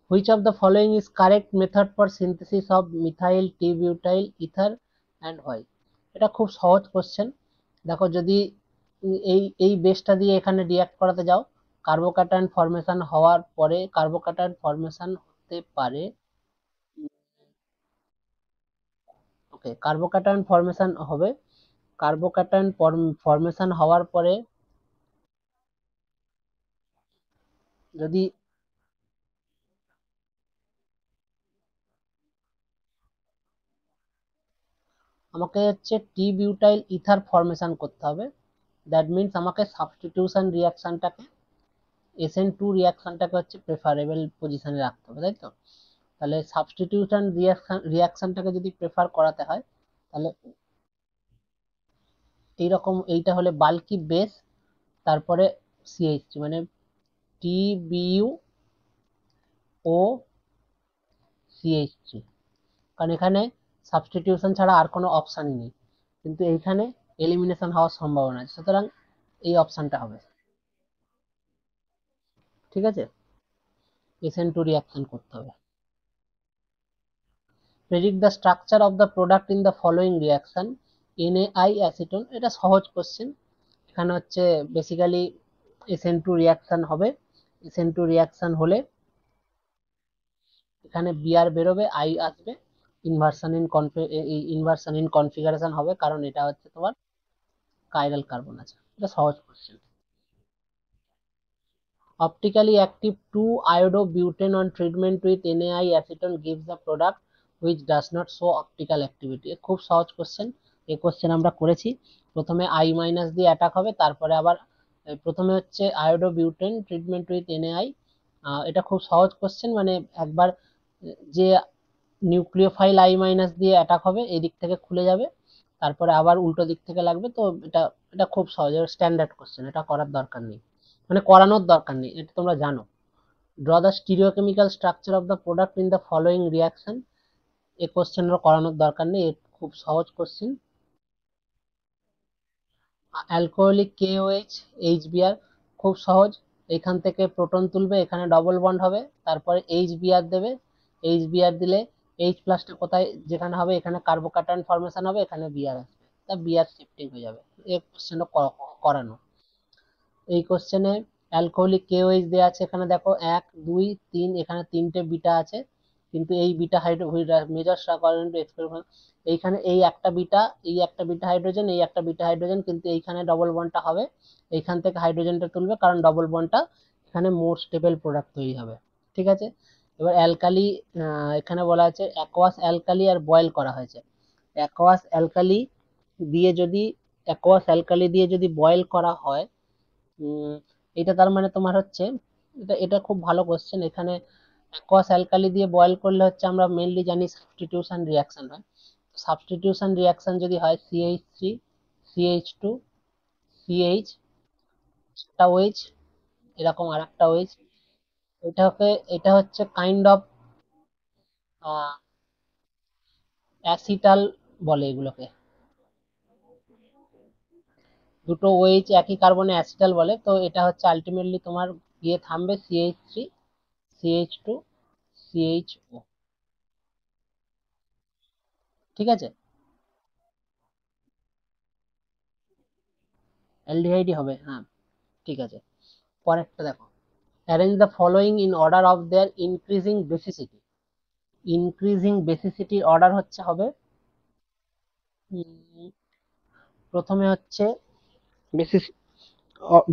Speaker 1: Which of the following is correct method for synthesis of methyl T butyl ether and white. এটা খুব সহজ কোশ্চেন। দেখো যদি এই বেসটা দিয়ে এখানে রিয়াক্ট করাতে যাও, কার্বোক্যাটায়ন ফরমেশন হওয়ার পরে কার্বোক্যাটায়ন ফরমেশন হতে পারে, ওকে কার্বোক্যাটায়ন ফরমেশন হবে, কার্বোক্যাটায়ন ফরমেশন হওয়ার পরে যদি আমাকে হচ্ছে টি বিউটাইল ইথার ফরমেশন করতে হবে, দ্যাট মিনস আমাকে সাবস্টিটিউশন রিয়াকশনটাকে SN2 রিয়াকশনটাকে হচ্ছে প্রেফারেবল পজিশনে রাখতে হবে, তাই তো। তাহলে সাবস্টিটিউশন রিয়াকশনটাকে যদি প্রেফার করাতে হয়, তাহলে এইরকম এইটা হলে বাল্কি বেস, তারপরে CH3 মানে TBU ও CH3, কারণ এখানে সাবস্টিটিউশন ছাড়া আর কোনো অপশনই নেই, কিন্তু এইখানে এলিমিনেশন হওয়ার সম্ভাবনা আছে, সুতরাং এই অপশনটা হবে, ঠিক আছে। SN2 রিয়াকশন করতে হবে। Predict the structure of the product in the following reaction, NaI acetone, এটা সহজ কোশ্চেন। এখানে হচ্ছে বেসিক্যালি SN2 রিয়াকশন হবে, SN2 রিয়াকশন হলে এখানে বিআর বেরোবে, আই আসবে, ইনভার্সন ইন কনফিগারেশন হবে, কারণ এটা হচ্ছে তোমার কাইরাল কার্বন আছে, এটা সহজ question. Optically active 2-iodobutane on treatment with NaI acetone gives the product which does not show optical activity. খুব সহজ কোশ্চেন, এই কোশ্চেন আমরা করেছি। প্রথমে I মাইনাস দিয়ে অ্যাটাক হবে, তারপরে আবার প্রথমে হচ্ছে আয়োডোবিউটেন ট্রিটমেন্ট উইথ NaI, এটা খুব সহজ কোশ্চেন, মানে একবার যে নিউক্লিওফাইল I মাইনাস দিয়ে অ্যাটাক হবে এই দিক থেকে খুলে যাবে, তারপরে আবার উল্টো দিক থেকে লাগবে, তো এটা এটা খুব সহজ, স্ট্যান্ডার্ড কোশ্চেন, এটা করার দরকার নেই, মানে করানোর দরকার নেই, এটা তোমরা জানো। Draw the stereochemical structure of the product in the following reaction, এই কোশ্চেনের করানোর দরকার নেই, খুব সহজ কোশ্চেন। অ্যালকোহলিক KOH HBr, খুব সহজ, এখান থেকে প্রোটন তুলবে, এখানে ডবল বন্ড হবে, তারপরে HBr দেবে, HBr দিলে H প্লাসটা কোথায় যেখানে হবে এখানে কার্বোক্যাটায়ন ফরমেশন হবে, এখানে বিআর আসবে, তা বিআর শিফটিং হয়ে যাবে, এই কোশ্চেনটা করানো। এই কোশ্চেনে অ্যালকোহলিক KOH দেওয়া আছে, এখানে দেখো 1 2 3, এখানে তিনটে বিটা আছে, কিন্তু এই বিটা মেজর এক্সপেরিমেন্ট, এইখানে এই একটা বিটা হাইড্রোজেন, এই একটা বিটা হাইড্রোজেন, কিন্তু এইখানে ডবল বন্ডটা হবে, এইখান থেকে হাইড্রোজেনটা তুলবে, কারণ ডবল বন্ডটা এখানে মোর স্টেবল প্রোডাক্ট তৈরি হবে, ঠিক আছে। এবার অ্যালকালি, এখানে বলা আছে অ্যাকোয়াস অ্যালকালি আর বয়েল করা হয়েছে, অ্যাকোয়াস অ্যালকালি দিয়ে যদি অ্যাকোয়াস অ্যালকালি দিয়ে যদি বয়েল করা হয়, এটা তার মানে তোমার হচ্ছে, এটা এটা খুব ভালো কোশ্চেন, এখানে অ্যাকোয়াস অ্যালকালি দিয়ে বয়েল করলে হচ্ছে আমরা মেইনলি জানি সাবস্টিটিউশন রিয়াকশন হয়, সাবস্টিটিউশন রিয়াকশন যদি হয় CH3 CH2 CH একটা OH, এরকম আর একটা OH, এটা হচ্ছে কাইন্ড অফ অ্যাসিটাল বলে এগুলোকে, দুটো OH একই কার্বনে অ্যাসিটাল বলে, তো এটা হচ্ছে আলটিমেটলি তোমার গিয়ে থামবে CH3 CH2 CHO, ঠিক আছে, অ্যালডিহাইডই হবে, হ্যাঁ ঠিক আছে। পরেরটা দেখো, arrange the following in order of their increasing basicity. Increasing বেসিসিটির অর্ডার হচ্ছে হবে, প্রথমে হচ্ছে বেসিস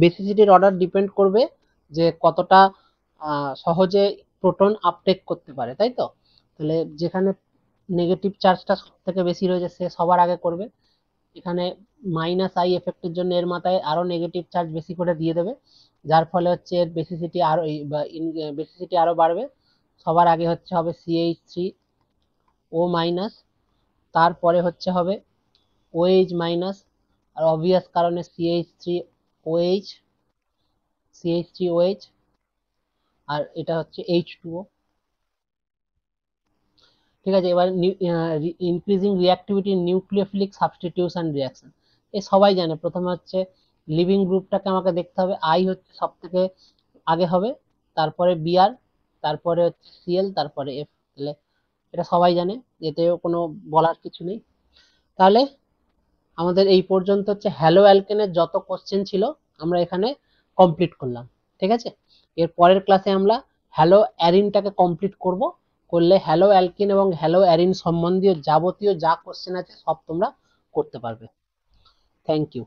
Speaker 1: বেসিসিটির অর্ডার ডিপেন্ড করবে যে কতটা সহজে প্রোটন আপটেক করতে পারে, তাই তো? তাহলে যেখানে নেগেটিভ চার্জটা সব থেকে বেশি রয়েছে সে সবার আগে করবে। এখানে মাইনাস আই এফেক্টের জন্য এর মাথায় আরো নেগেটিভ চার্জ বেশি করে দিয়ে দেবে, যার ফলে হচ্ছে এর বেসিসিটি আরো বেসিসিটি আরো বাড়বে। সবার আগে হচ্ছে হবে CH3O মাইনাস, তারপরে হচ্ছে হবে OH মাইনাস, আর অবভিয়াস কারণে CH3OH, আর এটা হচ্ছে H2O, ঠিক আছে। এবার increasing reactivity nucleophilic substitution reaction, এ সবাই জানে। প্রথমে হচ্ছে লিভিং গ্রুপটাকে আমাকে দেখতে হবে, আই হচ্ছে সব থেকে আগে হবে, তারপরে বিআর, তারপরে হচ্ছে সিএল, তারপরে এফ। তাহলে এটা সবাই জানে, এতেও কোনো বলার কিছু নেই। তাহলে আমাদের এই পর্যন্ত হচ্ছে হ্যালো অ্যালকেনের যত কোশ্চেন ছিল আমরা এখানে কমপ্লিট করলাম, ঠিক আছে। এর পরের ক্লাসে আমরা হ্যালো অ্যারিনটাকে কমপ্লিট করব, করলে হ্যালো অ্যালকিন এবং হ্যালো অ্যারিন সম্বন্ধীয় যাবতীয় যা কোশ্চেন আছে সব তোমরা করতে পারবে। Thank you.